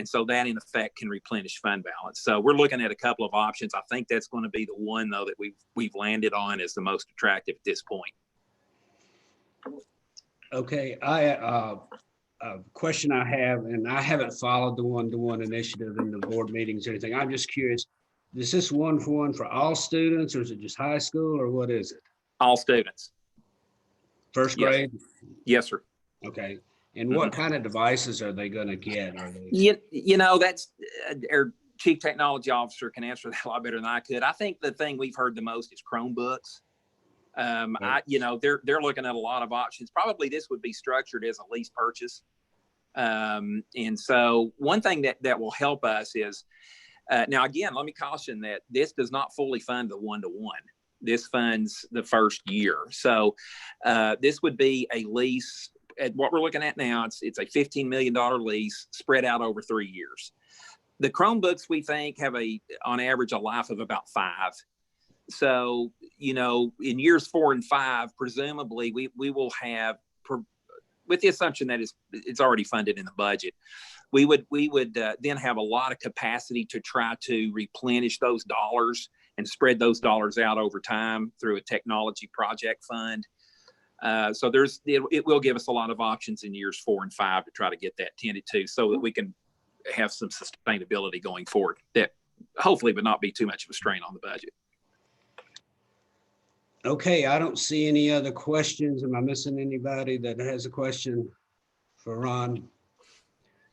so that in effect can replenish fund balance. So we're looking at a couple of options. I think that's going to be the one though that we've landed on as the most attractive at this point. Okay, a question I have, and I haven't followed the one-to-one initiative in the board meetings or anything. I'm just curious, is this one-for-one for all students, or is it just high school, or what is it? All students. First grade? Yes, sir. Okay. And what kind of devices are they going to get? Are they... You know, that's our chief technology officer can answer that a lot better than I could. I think the thing we've heard the most is Chromebooks. They're looking at a lot of options. Probably this would be structured as a lease purchase. And so one thing that will help us is, now again, let me caution that this does not fully fund the one-to-one. This funds the first year. So this would be a lease. At what we're looking at now, it's a $15 million lease spread out over 3 years. The Chromebooks, we think, have on average a life of about 5. So, you know, in years 4 and 5, presumably we will have, with the assumption that it's already funded in the budget, we would then have a lot of capacity to try to replenish those dollars and spread those dollars out over time through a technology project fund. So it will give us a lot of options in years 4 and 5 to try to get that tended to, so that we can have some sustainability going forward that hopefully would not be too much of a strain on the budget. Okay, I don't see any other questions. Am I missing anybody that has a question for Ron?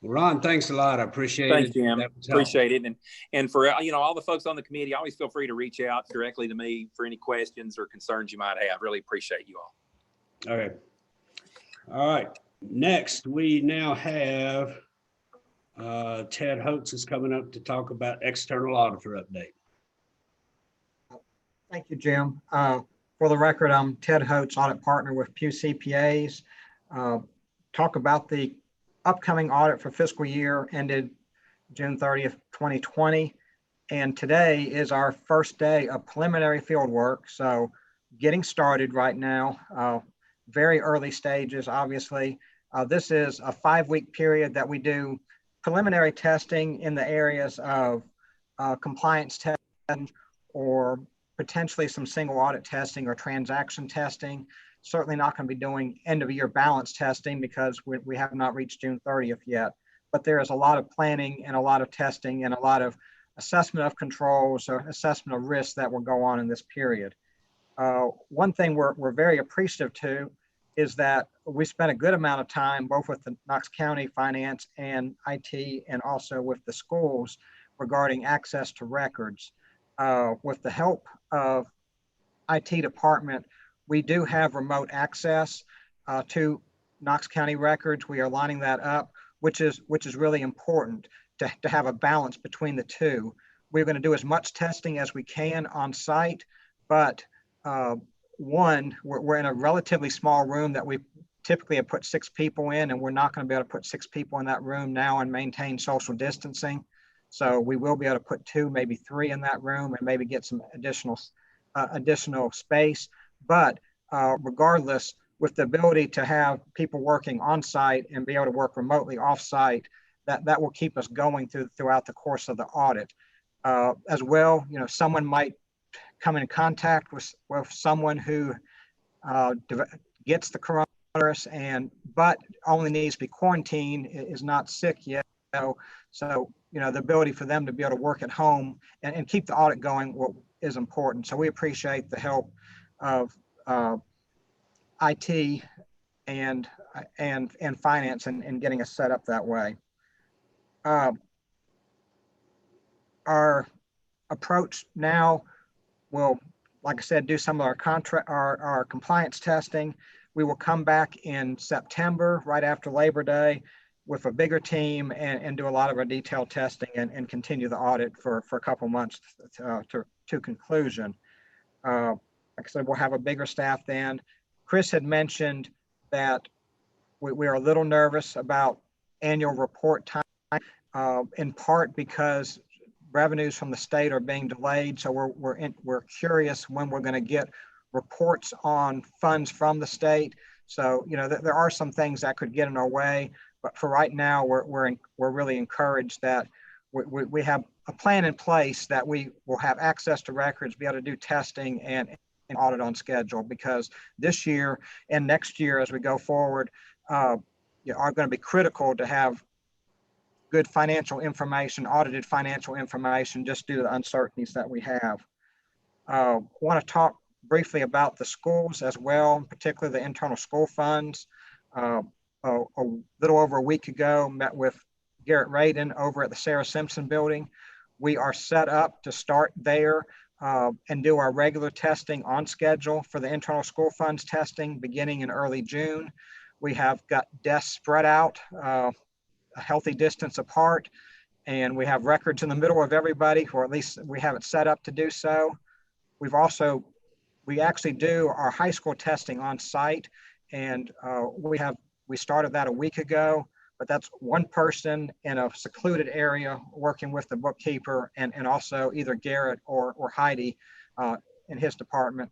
Ron, thanks a lot. I appreciate it. Thanks, Jim. That was helpful. Appreciate it. And for, all the folks on the committee, always feel free to reach out directly to me for any questions or concerns you might have. Really appreciate you all. Okay. All right. Next, we now have Ted Holtz is coming up to talk about external auditor update. Thank you, Jim. For the record, I'm Ted Holtz, audit partner with Pew CPAs. Talk about the upcoming audit for fiscal year ended June 30th, 2020. And today is our first day of preliminary field work. So getting started right now, very early stages, obviously. This is a 5-week period that we do preliminary testing in the areas of compliance testing or potentially some single audit testing or transaction testing. Certainly not going to be doing end of year balance testing because we have not reached June 30th yet. But there is a lot of planning and a lot of testing and a lot of assessment of controls or assessment of risks that will go on in this period. One thing we're very appreciative to is that we spent a good amount of time both with the Knox County Finance and IT and also with the schools regarding access to records. With the help of IT department, we do have remote access to Knox County records. We are lining that up, which is really important to have a balance between the two. We're going to do as much testing as we can on site, but we're in a relatively small room that we typically have put 6 people in, and we're not going to be able to put 6 people in that room now and maintain social distancing. So we will be able to put 2, maybe 3 in that room and maybe get some additional space. But regardless, with the ability to have people working on site and be able to work remotely off site, that will keep us going throughout the course of the audit. As well, someone might come in contact with someone who gets the coronavirus but only needs to be quarantined, is not sick yet. So the ability for them to be able to work at home and keep the audit going is important. So we appreciate the help of IT and finance and getting us set up that way. Our approach now will, like I said, do some of our compliance testing. We will come back in September, right after Labor Day, with a bigger team and do a lot of our detailed testing and continue the audit for a couple months to conclusion. Like I said, we'll have a bigger staff then. Chris had mentioned that we are a little nervous about annual report time, in part because revenues from the state are being delayed. So we're curious when we're going to get reports on funds from the state. So there are some things that could get in our way, but for right now, we're really encouraged that we have a plan in place that we will have access to records, be able to do testing and audit on schedule, because this year and next year as we go forward are going to be critical to have good financial information, audited financial information, just due to the uncertainties that we have. Want to talk briefly about the schools as well, particularly the internal school funds. A little over a week ago, met with Garrett Radin over at the Sarah Simpson building. We are set up to start there and do our regular testing on schedule for the internal school funds testing beginning in early June. We have got desks spread out a healthy distance apart, and we have records in the middle of everybody, or at least we have it set up to do so. We actually do our high school testing on site, and we started that a week ago, but that's one person in a secluded area working with the bookkeeper and also either Garrett or Heidi in his department.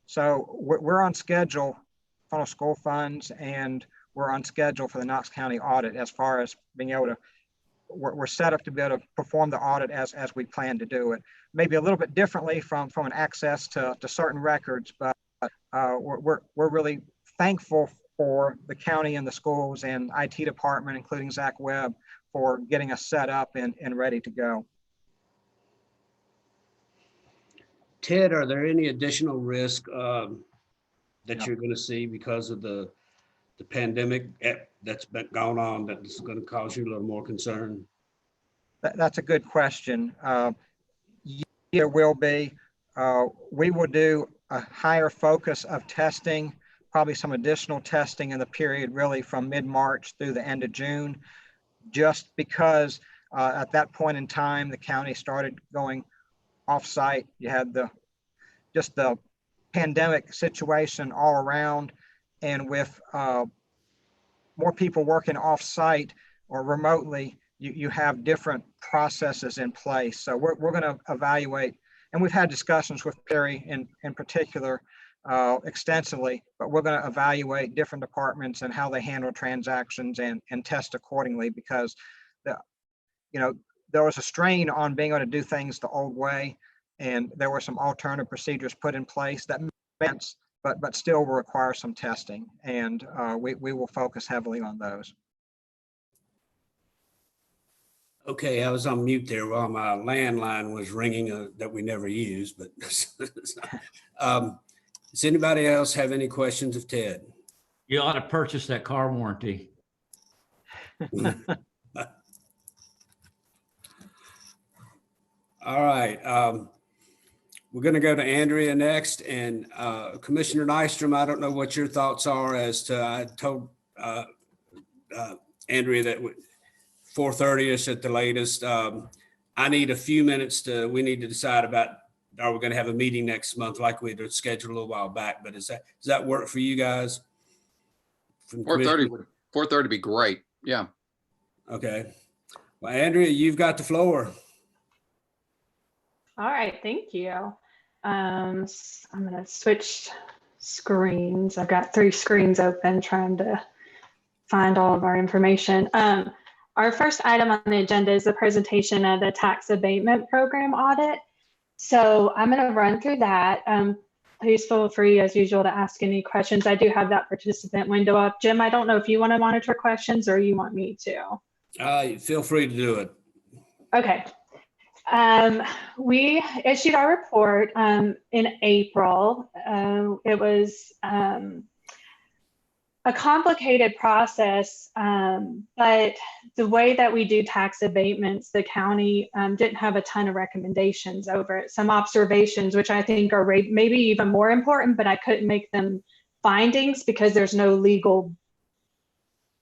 So we're on schedule for school funds, and we're on schedule for the Knox County audit as far as being able to, we're set up to be able to perform the audit as we plan to do it. Maybe a little bit differently from an access to certain records, but we're really thankful for the county and the schools and IT department, including Zach Webb, for getting us set up and ready to go. Ted, are there any additional risk that Yeah. you're going to see because of the pandemic that's been going on that is going to cause you a little more concern? That's a good question. There will be. We will do a higher focus of testing, probably some additional testing in the period really from mid-March through the end of June, just because at that point in time, the county started going off-site. You had just the pandemic situation all around, and with more people working off-site or remotely, you have different processes in place. So we're going to evaluate, and we've had discussions with Perry in particular extensively, but we're going to evaluate different departments and how they handle transactions and test accordingly, because there was a strain on being able to do things the old way, and there were some alternative procedures put in place that makes sense, but still will require some testing, and we will focus heavily on those. Okay, I was on mute there while my landline was ringing that we never used, but does anybody else have any questions of Ted? You ought to purchase that car warranty. All right. We're going to go to Andrea next, and Commissioner Nystrom, I don't know what your thoughts are as to, I told Andrea that 4:30ish at the latest. I need a few minutes we need to decide about, are we going to have a meeting next month like we had scheduled a little while back, but does that work for you guys? 4:30 would be great. Yeah. Okay. Well, Andrea, you've got the floor. All right, thank you. I'm going to switch screens. I've got 3 screens open trying to find all of our information. Our first item on the agenda is the presentation of the tax abatement program audit. So I'm going to run through that. Please feel free, as usual, to ask any questions. I do have that participant window up. Jim, I don't know if you want to monitor questions or you want me to. Feel free to do it. Okay. We issued our report in April. It was a complicated process, but the way that we do tax abatements, the county didn't have a ton of recommendations over it. Some observations, which I think are maybe even more important, but I couldn't make them findings because there's no legal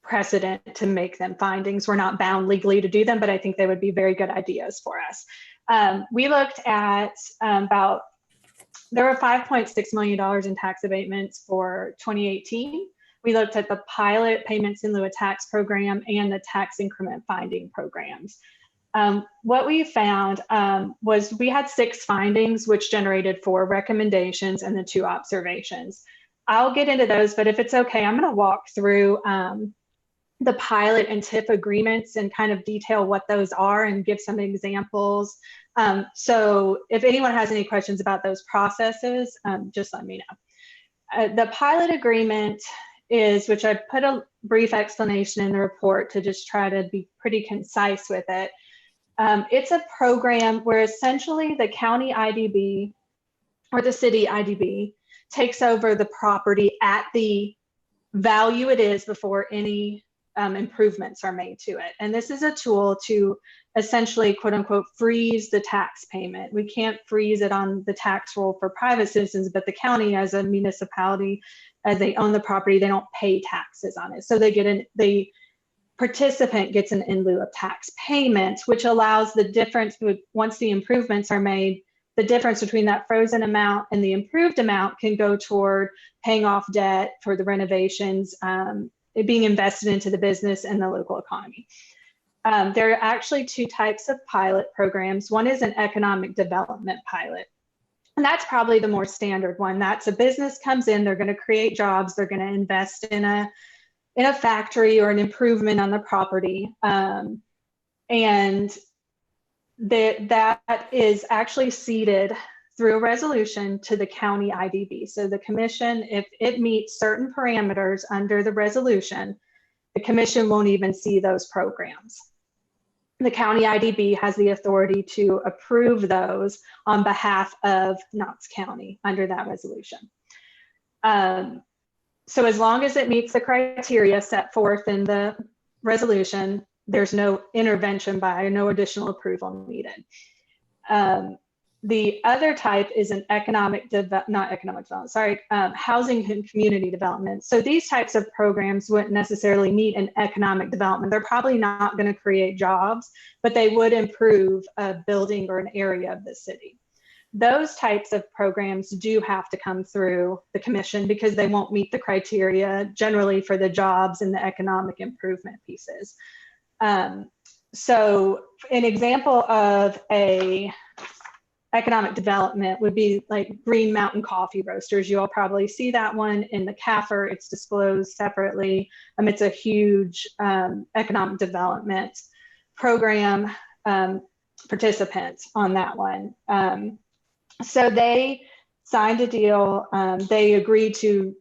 precedent to make them findings. We're not bound legally to do them, but I think they would be very good ideas for us. We looked at there were $5.6 million in tax abatements for 2018. We looked at the pilot payments in lieu of tax program and the tax increment finding programs. What we found was we had 6 findings, which generated 4 recommendations and the 2 observations. I'll get into those, but if it's okay, I'm going to walk through the pilot and Tif agreements and kind of detail what those are and give some examples. So if anyone has any questions about those processes, just let me know. The pilot agreement is, which I put a brief explanation in the report to just try to be pretty concise with it. It's a program where essentially the county IDB or the city IDB takes over the property at the value it is before any improvements are made to it. And this is a tool to essentially, quote unquote, freeze the tax payment. We can't freeze it on the tax roll for private citizens, but the county as a municipality, as they own the property, they don't pay taxes on it. So the participant gets an in lieu of tax payment, which allows the difference once the improvements are made, the difference between that frozen amount and the improved amount can go toward paying off debt for the renovations, it being invested into the business and the local economy. There are actually 2 types of pilot programs. One is an economic development pilot. And that's probably the more standard one. That's a business comes in, they're going to create jobs, they're going to invest in a factory or an improvement on the property. And that is actually seeded through a resolution to the county IDB. So the commission, if it meets certain parameters under the resolution, the commission won't even see those programs. The county IDB has the authority to approve those on behalf of Knox County under that resolution. So as long as it meets the criteria set forth in the resolution, there's no intervention by, no additional approval needed. The other type is an housing and community development. So these types of programs wouldn't necessarily meet an economic development. They're probably not going to create jobs, but they would improve a building or an area of the city. Those types of programs do have to come through the commission because they won't meet the criteria generally for the jobs and the economic improvement pieces. So an example of a economic development would be like Green Mountain Coffee Roasters. You all probably see that one in the CAFR. It's disclosed separately. It's a huge economic development program participant on that one. So they signed a deal. They agreed to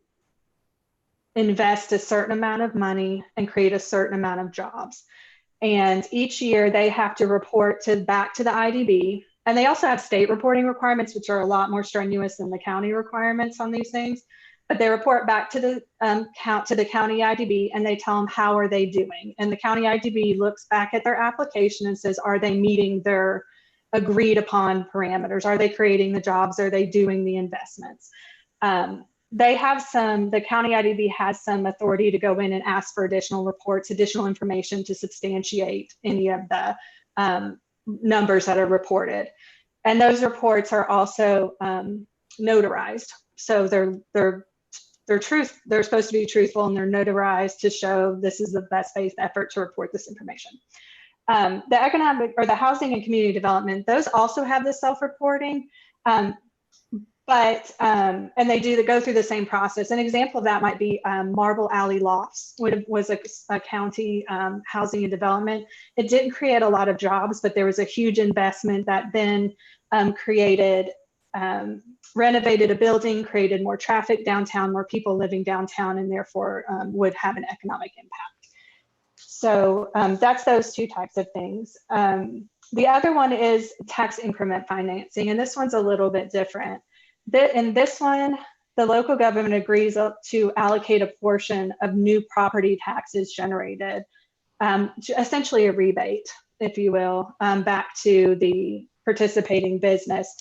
invest a certain amount of money and create a certain amount of jobs. And each year they have to report back to the IDB. And they also have state reporting requirements, which are a lot more strenuous than the county requirements on these things. But they report back to the county IDB and they tell them how are they doing. And the county IDB looks back at their application and says, are they meeting their agreed upon parameters? Are they creating the jobs? Are they doing the investments? The county IDB has some authority to go in and ask for additional reports, additional information to substantiate any of the numbers that are reported. And those reports are also notarized. So they're supposed to be truthful and they're notarized to show this is the best faith effort to report this information. The economic or the housing and community development, those also have this self-reporting, and they go through the same process. An example of that might be Marble Alley Lofts, was a county housing and development. It didn't create a lot of jobs, but there was a huge investment that then renovated a building, created more traffic downtown, more people living downtown, and therefore would have an economic impact. So that's those two types of things. The other one is tax increment financing, and this one's a little bit different. In this one, the local government agrees to allocate a portion of new property taxes generated, essentially a rebate, if you will, back to the participating business.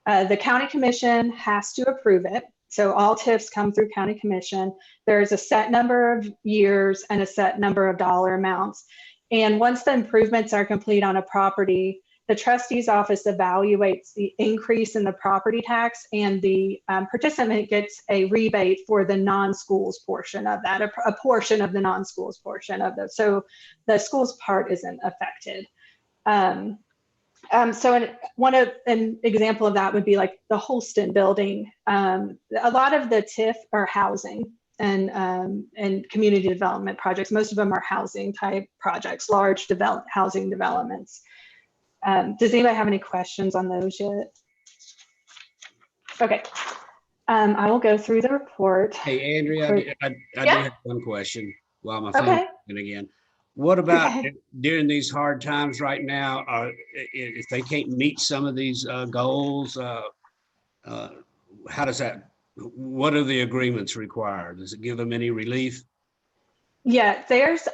The county commission has to approve it. So all TIFs come through county commission. There's a set number of years and a set number of dollar amounts. And once the improvements are complete on a property, the trustee's office evaluates the increase in the property tax, and the participant gets a rebate for the non-schools portion of that, a portion of the non-schools portion of that. So the schools part isn't affected. So an example of that would be like the Holston building. A lot of the TIF are housing and community development projects. Most of them are housing type projects, large housing developments. Does anybody have any questions on those yet? Okay, I will go through the report. Hey, Andrea, I do have one question while my phone's ringing again. What about during these hard times right now, if they can't meet some of these goals, how does that, what do the agreements require? Does it give them any relief? Yeah, there's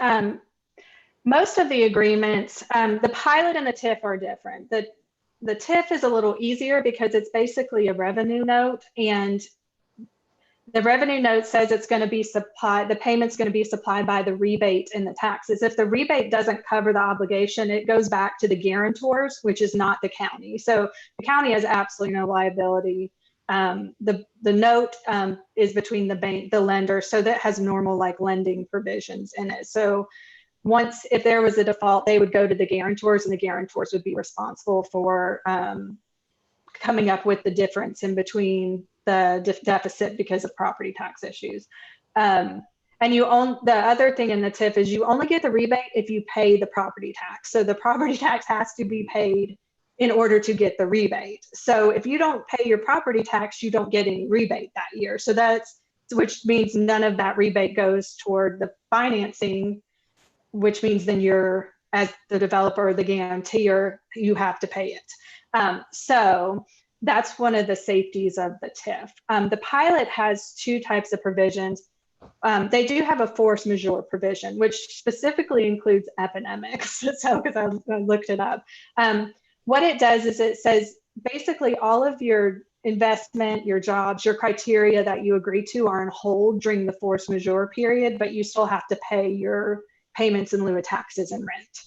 most of the agreements, the pilot and the TIF are different. The TIF is a little easier because it's basically a revenue note, and the revenue note says it's going to be supplied, the payment's going to be supplied by the rebate and the taxes. If the rebate doesn't cover the obligation, it goes back to the guarantors, which is not the county. So the county has absolutely no liability. The note is between the bank, the lender, so that has normal like lending provisions in it. So if there was a default, they would go to the guarantors, and the guarantors would be responsible for coming up with the difference in between the deficit because of property tax issues. And the other thing in the TIF is you only get the rebate if you pay the property tax. So the property tax has to be paid in order to get the rebate. So if you don't pay your property tax, you don't get any rebate that year. So which means none of that rebate goes toward the financing, which means then your as the developer or the guarantor, you have to pay it. So that's one of the safeties of the TIF. The pilot has two types of provisions. They do have a force majeure provision, which specifically includes epidemics. So, because I looked it up. What it does is it says basically all of your investment, your jobs, your criteria that you agree to are on hold during the force majeure period, but you still have to pay your payments in lieu of taxes and rent.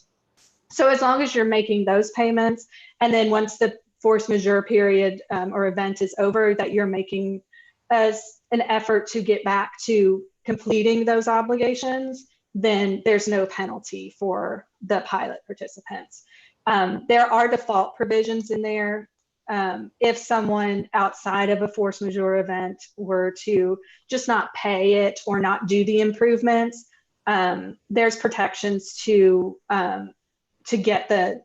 So as long as you're making those payments, and then once the force majeure period or event is over, that you're making an effort to get back to completing those obligations, then there's no penalty for the pilot participants. There are default provisions in there. If someone outside of a force majeure event were to just not pay it or not do the improvements, there's protections to get the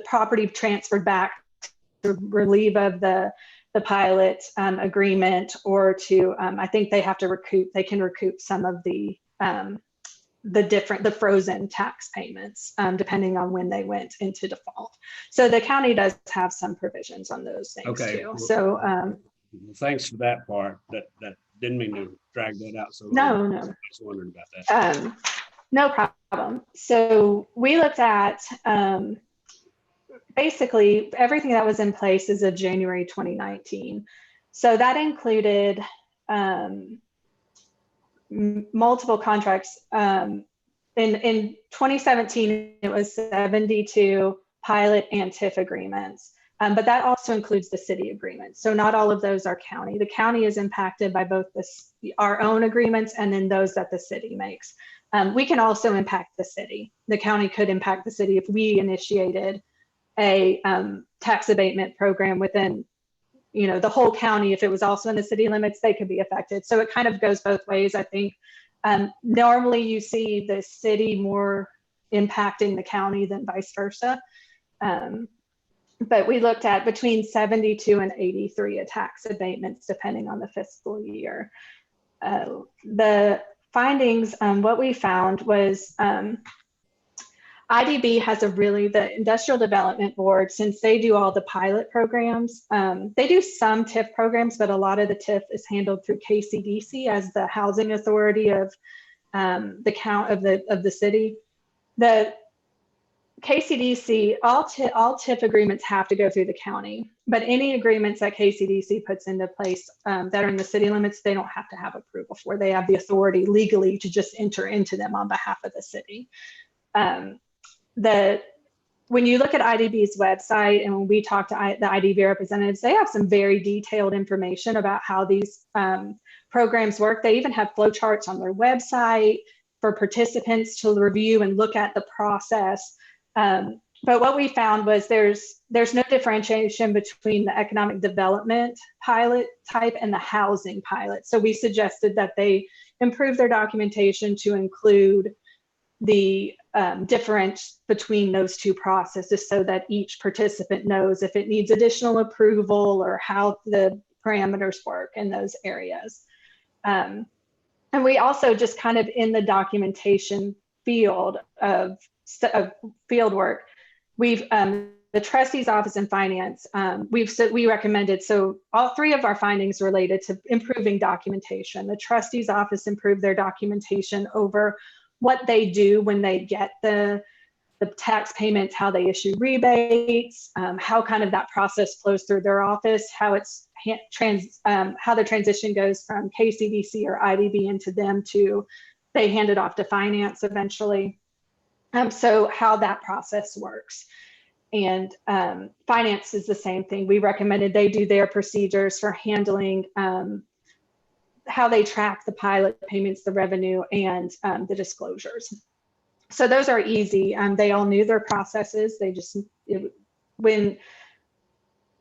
property transferred back to relieve of the pilot agreement, or to I think they have to they can recoup some of the frozen tax payments depending on when they went into default. So the county does have some provisions on those things too. So thanks for that part. That didn't mean to drag that out so long. No. I was wondering about that. No problem. So we looked at basically everything that was in place as of January 2019. So that included multiple contracts. In 2017, it was 72 pilot and TIF agreements, but that also includes the city agreements. So not all of those are county. The county is impacted by both our own agreements and then those that the city makes. We can also impact the city. The county could impact the city if we initiated a tax abatement program within the whole county. If it was also in the city limits, they could be affected. So it kind of goes both ways, I think. Normally you see the city more impacting the county than vice versa. But we looked at between 72 and 83 tax abatements, depending on the fiscal year. The findings, what we found was IDB has the Industrial Development Board, since they do all the pilot programs, they do some TIF programs, but a lot of the TIF is handled through KCDC as the housing authority of the city. The KCDC, all TIF agreements have to go through the county, but any agreements that KCDC puts into place that are in the city limits, they don't have to have approval for. They have the authority legally to just enter into them on behalf of the city. When you look at IDB's website and when we talk to the IDB representatives, they have some very detailed information about how these programs work. They even have flowcharts on their website for participants to review and look at the process. But what we found was there's no differentiation between the economic development pilot type and the housing pilot. So we suggested that they improve their documentation to include the difference between those two processes, so that each participant knows if it needs additional approval or how the parameters work in those areas. And we also just kind of in the documentation field of field work, we've the trustee's office and finance, we recommended, so all three of our findings related to improving documentation. The trustee's office improved their documentation over what they do when they get the tax payments, how they issue rebates, how kind of that process flows through their office, how it's how the transition goes from KCDC or IDB into them to they hand it off to finance eventually. So how that process works. And finance is the same thing. We recommended they do their procedures for handling how they track the pilot payments, the revenue, and the disclosures. So those are easy. They all knew their processes. They just, when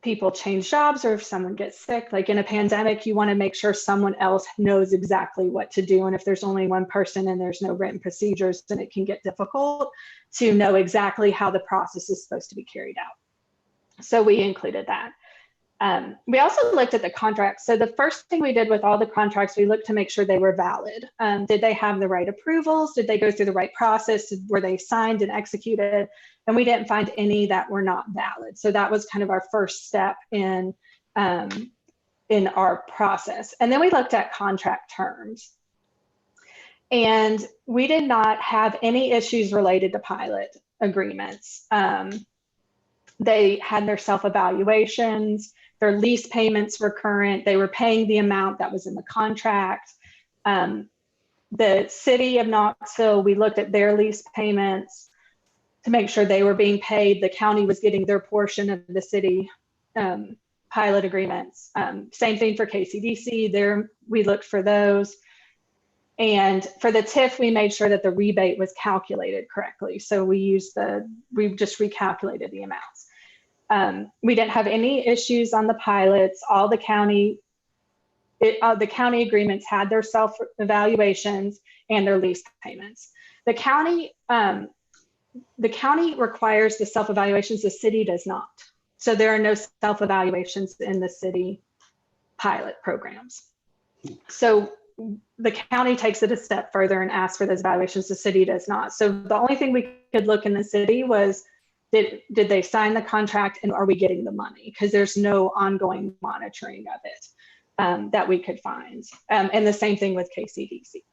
people change jobs or if someone gets sick, like in a pandemic, you want to make sure someone else knows exactly what to do. And if there's only one person and there's no written procedures, then it can get difficult to know exactly how the process is supposed to be carried out. So we included that. We also looked at the contracts. So the first thing we did with all the contracts, we looked to make sure they were valid. Did they have the right approvals? Did they go through the right process? Were they signed and executed? And we didn't find any that were not valid. So that was kind of our first step in our process. And then we looked at contract terms. And we did not have any issues related to pilot agreements. They had their self-evaluations, their lease payments were current, they were paying the amount that was in the contract. The city of Knoxville, we looked at their lease payments to make sure they were being paid. The county was getting their portion of the city pilot agreements. Same thing for KCDC, there we looked for those. And for the TIF, we made sure that the rebate was calculated correctly. So we just recalculated the amounts. We didn't have any issues on the pilots. All the county agreements had their self-evaluations and their lease payments. The county requires the self-evaluations, the city does not. So there are no self-evaluations in the city pilot programs. So the county takes it a step further and asks for those evaluations, the city does not. So the only thing we could look in the city was, did they sign the contract and are we getting the money? Because there's no ongoing monitoring of it that we could find. And the same thing with KCDC.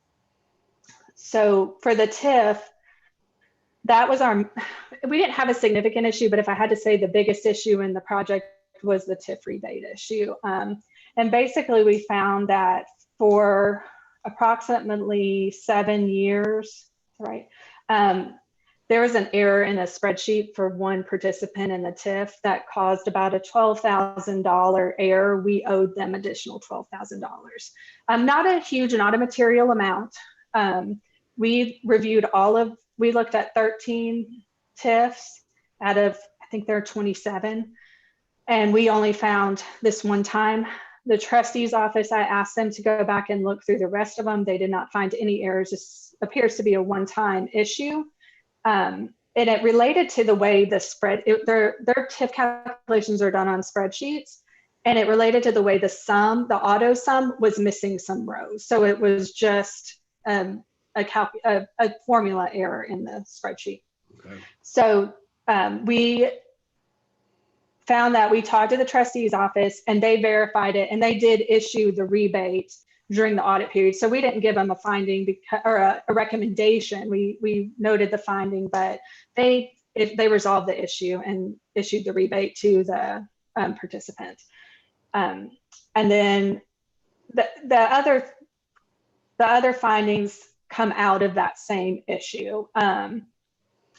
So for the TIF, we didn't have a significant issue, but if I had to say the biggest issue in the project was the Tif Rebate Issue. And basically we found that for approximately 7 years, right? There was an error in a spreadsheet for one participant in the TIF that caused about a $12,000 error. We owed them additional $12,000. Not a huge, not a material amount. We looked at 13 TIFs out of, I think there are 27. And we only found this one time. The trustee's office, I asked them to go back and look through the rest of them. They did not find any errors. This appears to be a one-time issue. And it related to the way their TIF calculations are done on spreadsheets. And it related to the way the auto sum was missing some rows. So it was just a formula error in the spreadsheet. Okay. So we found that, we talked to the trustee's office and they verified it and they did issue the rebate during the audit period. So we didn't give them a finding or a recommendation. We noted the finding, but they resolved the issue and issued the rebate to the participant. And then the other findings come out of that same issue.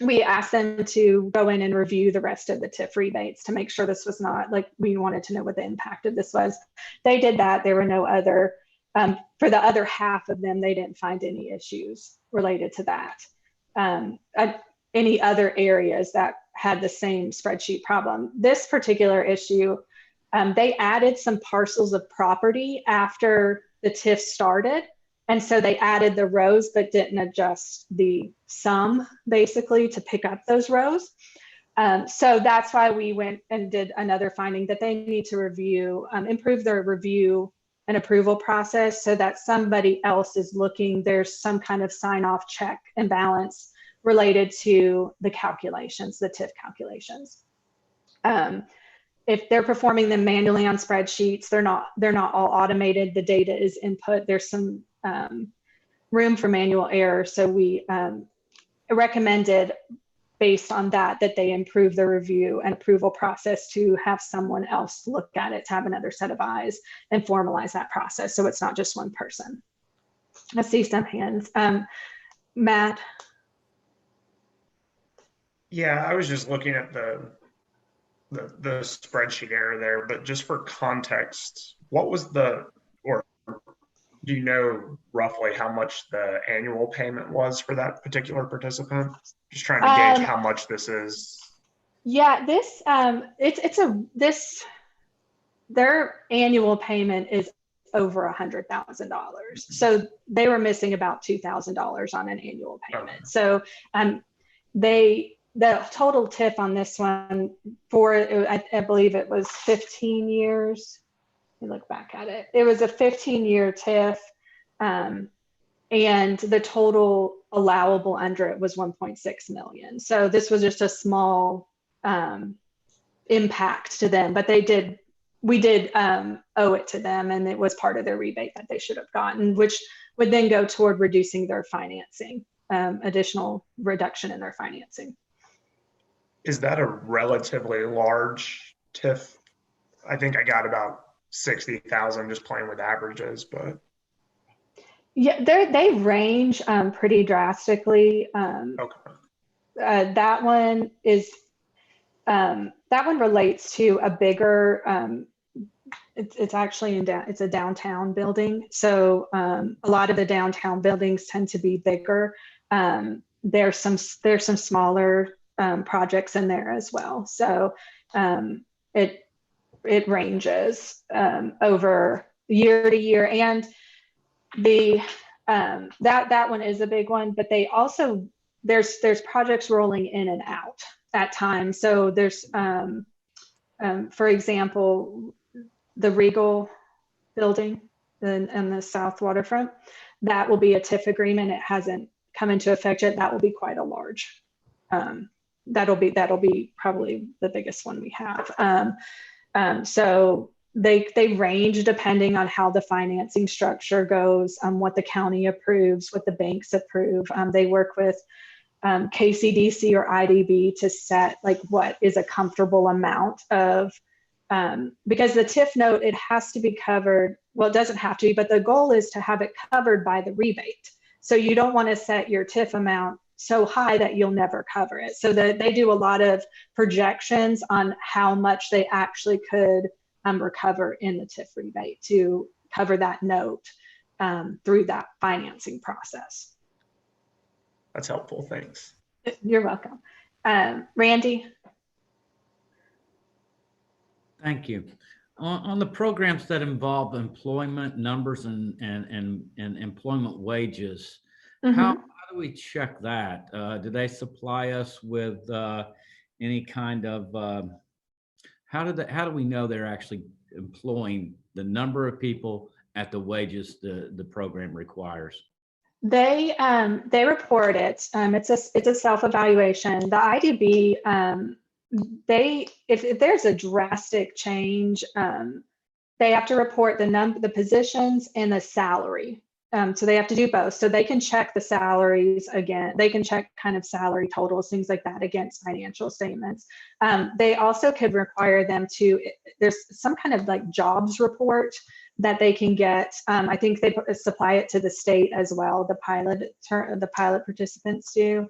We asked them to go in and review the rest of the TIF rebates to make sure this was not, like, we wanted to know what the impact of this was. They did that. There were no other, for the other half of them, they didn't find any issues related to that. Any other areas that had the same spreadsheet problem. This particular issue, they added some parcels of property after the TIF started. And so they added the rows, but didn't adjust the sum basically to pick up those rows. So that's why we went and did another finding that they need to review, improve their review and approval process so that somebody else is looking, there's some kind of sign off check and balance related to the calculations, the TIF calculations. If they're performing them manually on spreadsheets, they're not all automated. The data is input. There's some room for manual error. So we recommended, based on that they improve the review and approval process to have someone else look at it, to have another set of eyes and formalize that process. So it's not just one person. I see some hands. Matt. Yeah, I was just looking at the spreadsheet error there, but just for context, what was or do you know roughly how much the annual payment was for that particular participant? Just trying to gauge how much this is. Yeah, this their annual payment is over $100,000. So they were missing about $2,000 on an annual payment. Okay. So the total TIF on this one I believe it was 15 years. Let me look back at it. It was a 15-year TIF. And the total allowable under it was 1.6 million. So this was just a small impact to them, but we did owe it to them, and it was part of their rebate that they should have gotten, which would then go toward reducing their financing, additional reduction in their financing. Is that a relatively large TIF? I think I got about 60,000 just playing with averages, but. Yeah, they range pretty drastically. Okay. That one relates to a bigger. It's actually it's a downtown building, so a lot of the downtown buildings tend to be bigger. There's some smaller projects in there as well. So it ranges over year to year, and that one is a big one, but they also there's projects rolling in and out at times. So there's for example, the Regal building and the South Waterfront, that will be a TIF agreement. It hasn't come into effect yet. That will be quite a large. That'll be probably the biggest one we have. So they range depending on how the financing structure goes, what the county approves, what the banks approve. They work with KCDC or IDB to set like what is a comfortable amount of, because the TIF note, it has to be covered. Well, it doesn't have to be, but the goal is to have it covered by the rebate. So you don't want to set your TIF amount so high that you'll never cover it. So that they do a lot of projections on how much they actually could recover in the TIF rebate to cover that note through that financing process. That's helpful. Thanks. You're welcome. Randy? Thank you. On the programs that involve employment numbers and employment wages, how do we check that? Do they supply us with any kind of, how do we know they're actually employing the number of people at the wages the program requires? They report it. It's a self-evaluation. The IDB, if there's a drastic change, they have to report the positions and the salary. So they have to do both. So they can check the salaries again. They can check kind of salary totals, things like that against financial statements. They also could require them to, there's some kind of like jobs report that they can get. I think they supply it to the state as well. The pilot participants do.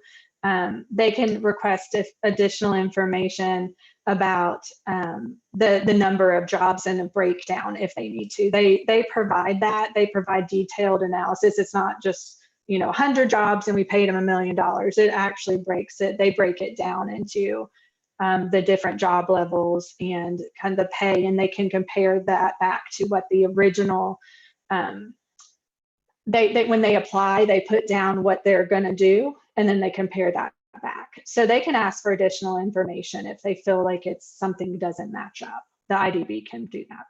They can request additional information about the number of jobs and a breakdown if they need to. They provide that. They provide detailed analysis. It's not just 100 jobs and we paid them $1 million. It actually breaks it. They break it down into the different job levels and kind of the pay, and they can compare that back to what the original. They when they apply, they put down what they're going to do, and then they compare that back. So they can ask for additional information if they feel like it's something doesn't match up. The IDB can do that.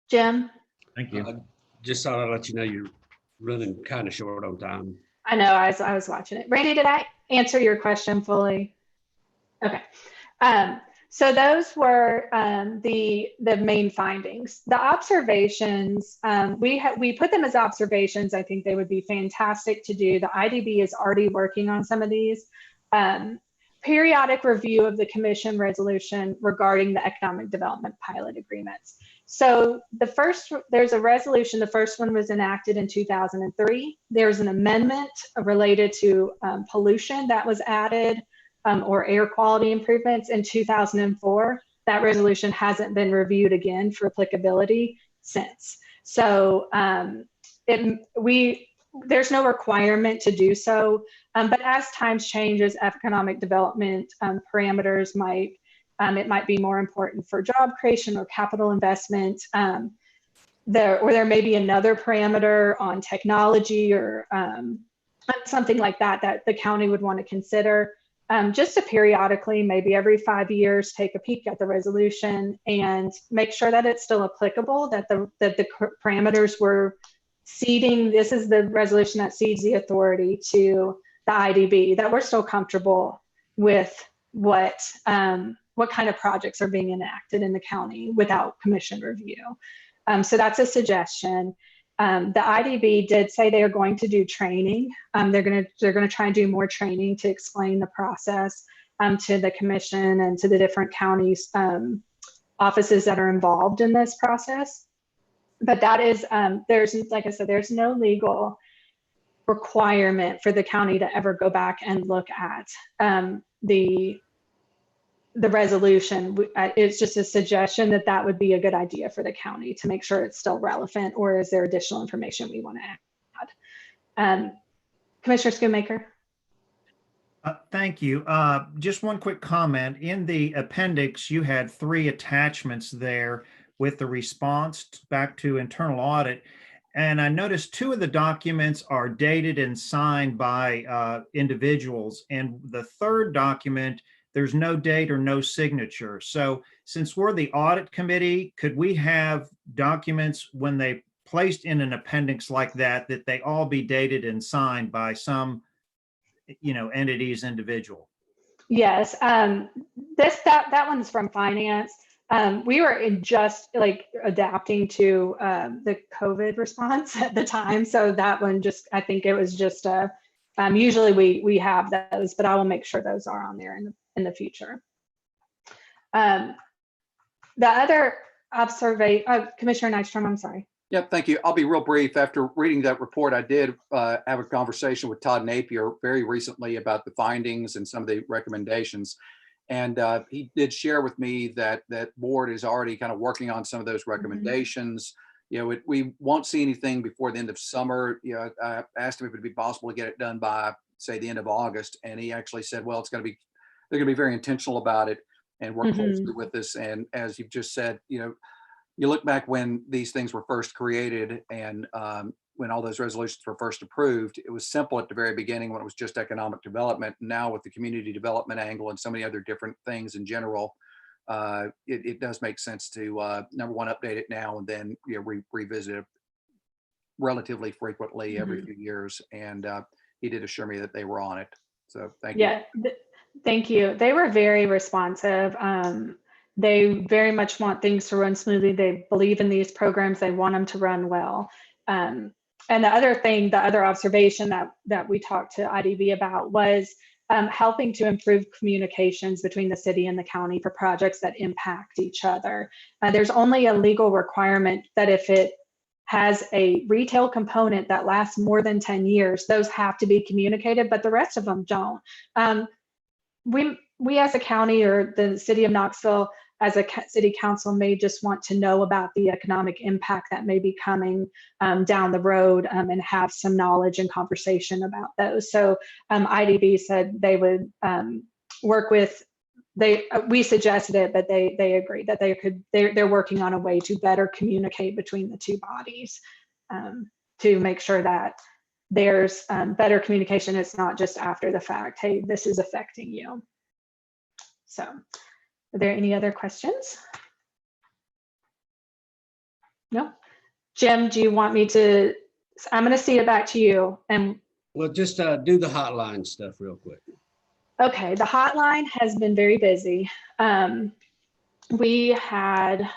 Jim? Thank you. Just thought I'd let you know you're running kind of short on time. I know, I was watching it. Randy, did I answer your question fully? Okay. So those were the main findings. The observations, we put them as observations. I think they would be fantastic to do. The IDB is already working on some of these. Periodic review of the commission resolution regarding the economic development pilot agreements. So there's a resolution. The first one was enacted in 2003. There's an amendment related to pollution that was added. Or air quality improvements in 2004. That resolution hasn't been reviewed again for applicability since. So there's no requirement to do so, but as times changes, economic development parameters it might be more important for job creation or capital investment. There may be another parameter on technology or something like that the county would want to consider. just to periodically, maybe every 5 years, take a peek at the resolution and make sure that it's still applicable, that the parameters were ceding. This is the resolution that cedes the authority to the IDB, that we're still comfortable with what kind of projects are being enacted in the county without commission review. So that's a suggestion. The IDB did say they are going to do training. They're going to try and do more training to explain the process to the commission and to the different counties offices that are involved in this process. But that is, there's, like I said, there's no legal requirement for the county to ever go back and look at the resolution. It's just a suggestion that that would be a good idea for the county to make sure it's still relevant, or is there additional information we want to add? Commissioner Schoonmaker. Thank you. Just one quick comment. In the appendix, you had 3 attachments there with the response back to internal audit. And I noticed 2 of the documents are dated and signed by individuals. And the 3rd document, there's no date or no signature. So since we're the audit committee, could we have documents when they placed in an appendix like that, that they all be dated and signed by some, entity's individual? Yes, that one's from finance. We were just like adapting to the COVID response at the time. So that one I think it was just usually we have those, but I will make sure those are on there in the future. The other observation, Commissioner Nystrom, I'm sorry. Yep, thank you. I'll be real brief. After reading that report, I did have a conversation with Todd Napier very recently about the findings and some of the recommendations. And he did share with me that that board is already kind of working on some of those recommendations. We won't see anything before the end of summer. I asked him if it'd be possible to get it done by, say, the end of August. And he actually said, well, they're going to be very intentional about it and work closely with us. And as you've just said, you look back when these things were first created and when all those resolutions were first approved, it was simple at the very beginning when it was just economic development. Now with the community development angle and so many other different things in general, it does make sense to, number one, update it now and then revisit it relatively frequently every few years. And he did assure me that they were on it. So thank you. Yeah, thank you. They were very responsive. They very much want things to run smoothly. They believe in these programs. They want them to run well. And the other observation that we talked to IDB about was helping to improve communications between the city and the county for projects that impact each other. There's only a legal requirement that if it has a retail component that lasts more than 10 years, those have to be communicated, but the rest of them don't. We as a county or the city of Knoxville as a city council may just want to know about the economic impact that may be coming down the road and have some knowledge and conversation about those. So IDB said they would work with, we suggested it, but they agreed that they're working on a way to better communicate between the two bodies to make sure that there's better communication. It's not just after the fact, hey, this is affecting you. So are there any other questions? No? Jim, do you want me to, I'm going to see it back to you. And Well, just do the hotline stuff real quick. okay, the hotline has been very busy. We had, let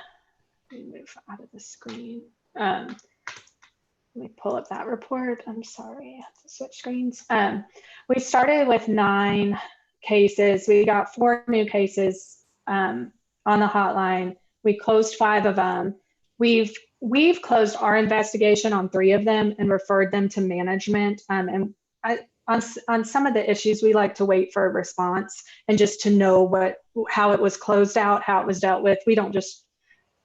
me move out of the screen. Let me pull up that report. I'm sorry, I have to switch screens. We started with 9 cases. We got 4 new cases on the hotline. We closed 5 of them. We've closed our investigation on 3 of them and referred them to management. And on some of the issues, we like to wait for a response and just to know how it was closed out, how it was dealt with. We don't just,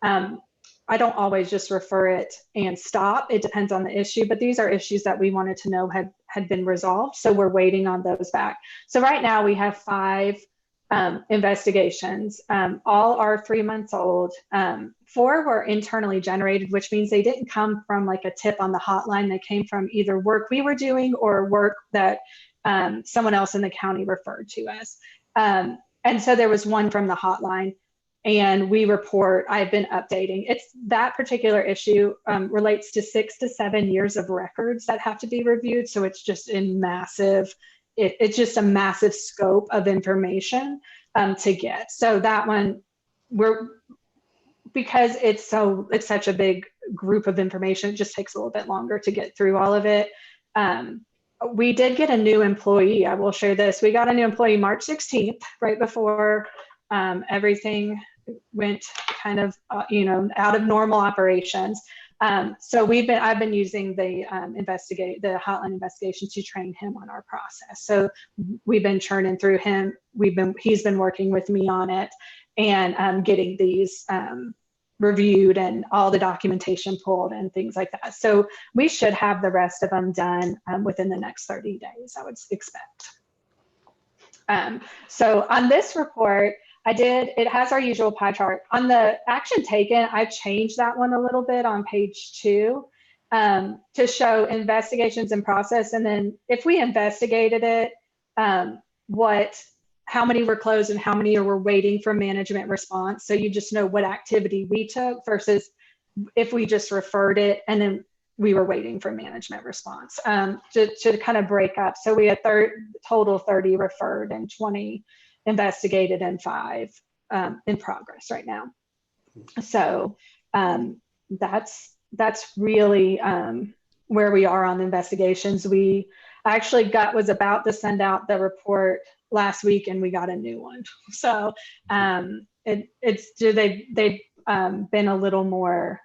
I don't always just refer it and stop. It depends on the issue, but these are issues that we wanted to know had been resolved. So we're waiting on those back. So right now we have 5 investigations. All are 3 months old. 4 were internally generated, which means they didn't come from like a tip on the hotline. They came from either work we were doing or work that someone else in the county referred to us. And so there was one from the hotline, and we report, I've been updating. It's that particular issue relates to 6 to 7 years of records that have to be reviewed. So it's just in massive, it's just a massive scope of information to get. So that one, because it's such a big group of information, it just takes a little bit longer to get through all of it. We did get a new employee. I will share this. We got a new employee March 16th, right before everything went kind of, out of normal operations. So I've been using the hotline investigations to train him on our process. So we've been churning through him. He's been working with me on it and getting these reviewed and all the documentation pulled and things like that. So we should have the rest of them done within the next 30 days, I would expect. So on this report, it has our usual pie chart. On the action taken, I've changed that one a little bit on page 2 to show investigations in process. And then if we investigated it, how many were closed and how many were waiting for management response. So you just know what activity we took versus if we just referred it and then we were waiting for management response to kind of break up. So we had total 30 referred and 20 investigated and 5 in progress right now. So that's really where we are on the investigations. We actually was about to send out the report last week and we got a new one. So they've been a little more,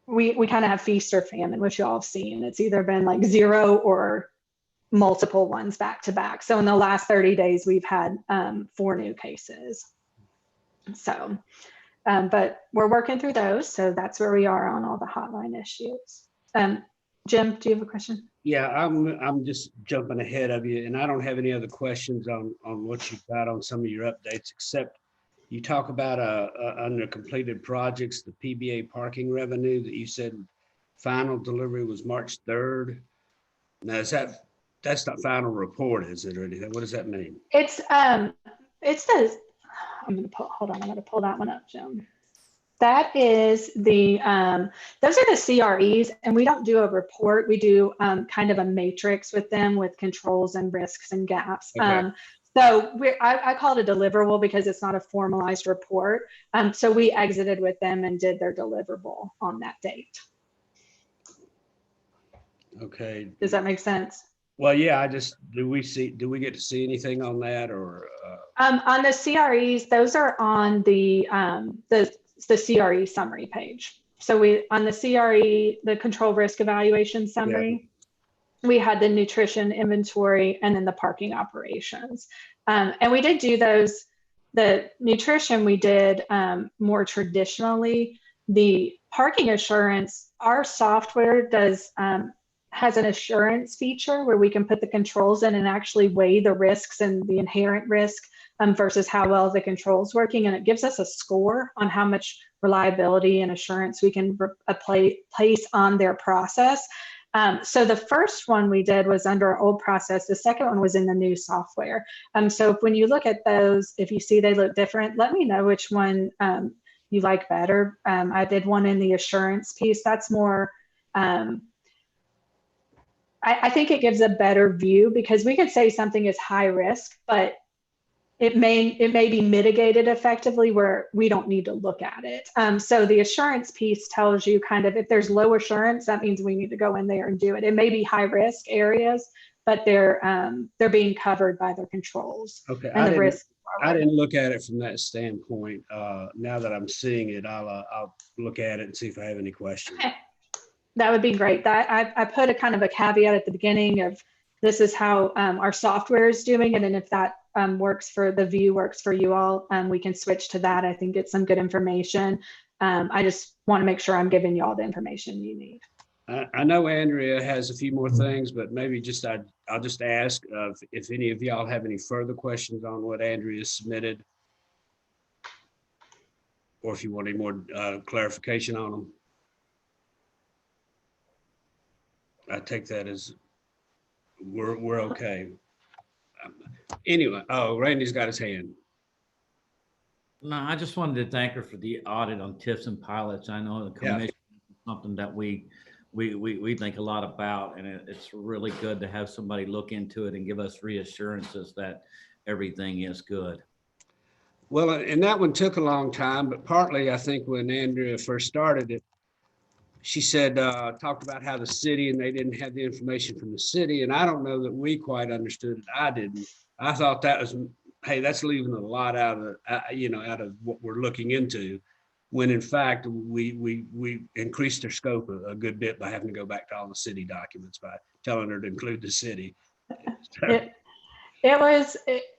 we kind of have feast or famine, which you all have seen. It's either been like 0 or multiple ones back to back. So in the last 30 days, we've had 4 new cases. So, but we're working through those. So that's where we are on all the hotline issues. Jim, do you have a question? Yeah, I'm just jumping ahead of you, and I don't have any other questions on what you've got on some of your updates, except you talk about under completed projects, the PBA parking revenue that you said final delivery was March 3rd. Now, that's not final report, is it, or anything? What does that mean? It says, I'm going to pull that one up, Jim. That is those are the CREs, and we don't do a report. We do kind of a matrix with them with controls and risks and gaps. Okay. So I call it a deliverable because it's not a formalized report. So we exited with them and did their deliverable on that date. Okay. Does that make sense? Well, yeah, do we get to see anything on that or? On the CREs, those are on the CRE summary page. So on the CRE, the control risk evaluation summary, we had the nutrition inventory and then the parking operations. And we did do those, the nutrition we did more traditionally. The parking assurance, our software has an assurance feature where we can put the controls in and actually weigh the risks and the inherent risk versus how well the control's working. And it gives us a score on how much reliability and assurance we can place on their process. So the first one we did was under our old process. The second one was in the new software. So when you look at those, if you see they look different, let me know which one you like better. I did one in the assurance piece. That's more, I think it gives a better view because we could say something is high risk, but it may be mitigated effectively where we don't need to look at it. So the assurance piece tells you kind of if there's low assurance, that means we need to go in there and do it. It may be high risk areas, but they're being covered by their controls. Okay, and I didn't look at it from that standpoint. Now that I'm seeing it, I'll look at it and see if I have any questions. Okay. That would be great. I put a kind of a caveat at the beginning of this is how our software is doing it, and if that works for the view, works for you all, we can switch to that. I think it's some good information. I just want to make sure I'm giving you all the information you need. I know Andrea has a few more things, but maybe I'll just ask if any of y'all have any further questions on what Andrea submitted, or if you want any more clarification on them. I take that as we're okay. Anyway, oh, Randy's got his hand. No, I just wanted to thank her for the audit on TIFs and pilots. I know the Yeah. commission is something that we think a lot about, and it's really good to have somebody look into it and give us reassurances that everything is good. Well, and that one took a long time, but partly I think when Andrea first started it, she said, talked about how the city, and they didn't have the information from the city. And I don't know that we quite understood it. I didn't. I thought that was, hey, that's leaving a lot out of, out of what we're looking into. When in fact, we increased their scope a good bit by having to go back to all the city documents by telling her to include the city.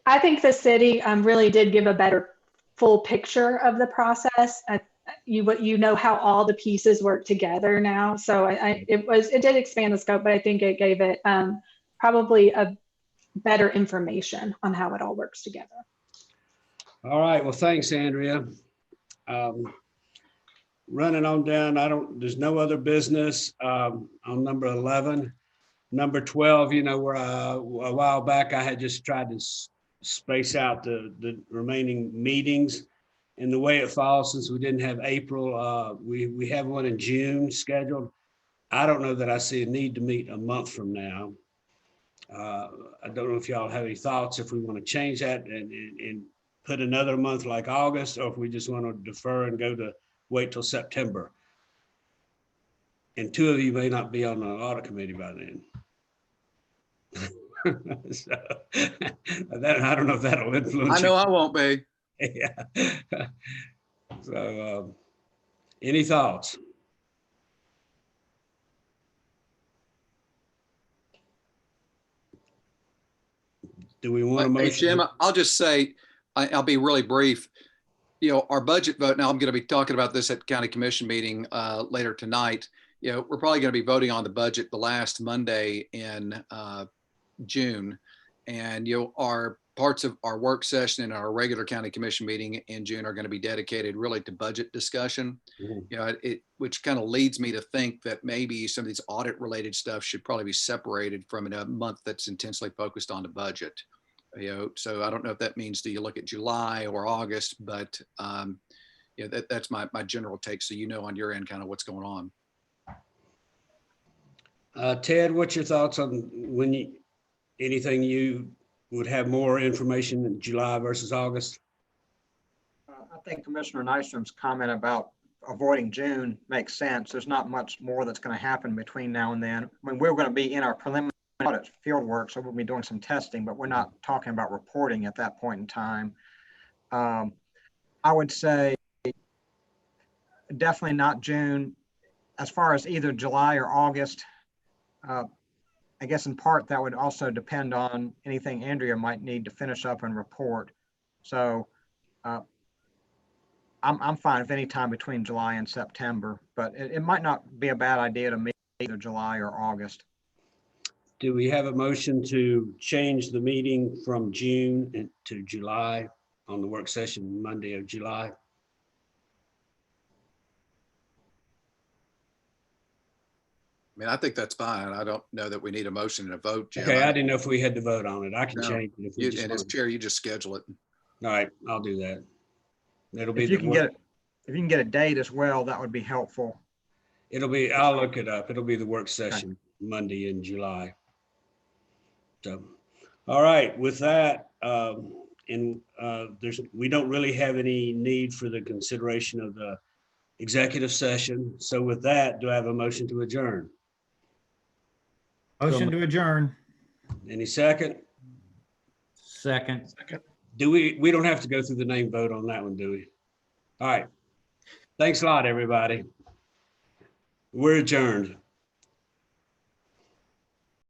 I think the city really did give a better full picture of the process. You know how all the pieces work together now. So it did expand the scope, but I think it gave it probably a better information on how it all works together. All right. Well, thanks, Andrea. Running on down, there's no other business on number 11. Number 12, where a while back I had just tried to space out the remaining meetings. And the way it falls, since we didn't have April, we have one in June scheduled. I don't know that I see a need to meet a month from now. I don't know if y'all have any thoughts, if we want to change that and put another month like August, or if we just want to defer and wait till September. And two of you may not be on the audit committee by then. So, I don't know if that'll influence. I know I won't be. Yeah. So, any thoughts? Do we want to motion? Hey, Jim, I'll just say, I'll be really brief. Our budget vote, now I'm going to be talking about this at county commission meeting later tonight. We're probably going to be voting on the budget the last Monday in June. And our parts of our work session and our regular county commission meeting in June are going to be dedicated really to budget discussion. Which kind of leads me to think that maybe some of these audit related stuff should probably be separated from a month that's intensely focused on the budget. So I don't know if that means, do you look at July or August, but that's my general take. So on your end kind of what's going on. Ted, what's your thoughts on anything you would have more information in July versus August? I think Commissioner Nystrom's comment about avoiding June makes sense. There's not much more that's going to happen between now and then. I mean, we're going to be in our preliminary audit field work, so we'll be doing some testing, but we're not talking about reporting at that point in time. I would say definitely not June. As far as either July or August, I guess in part that would also depend on anything Andrea might need to finish up and report. So I'm fine if any time between July and September, but it might not be a bad idea to meet either July or August. Do we have a motion to change the meeting from June to July on the work session Monday of July? I mean, I think that's fine. I don't know that we need a motion and a vote, Jim. Okay, I didn't know if we had to vote on it. I can No. change it if we just And as want. chair, you just schedule it. All right, I'll do that. It'll be If you can get a date as well, that would be helpful. I'll look it up. It'll be the work session Monday in July. So, all right, with that, we don't really have any need for the consideration of the executive session. So with that, do I have a motion to adjourn? Motion to adjourn. Any second? Second. We don't have to go through the name vote on that one, do we? All right. Thanks a lot, everybody. We're adjourned.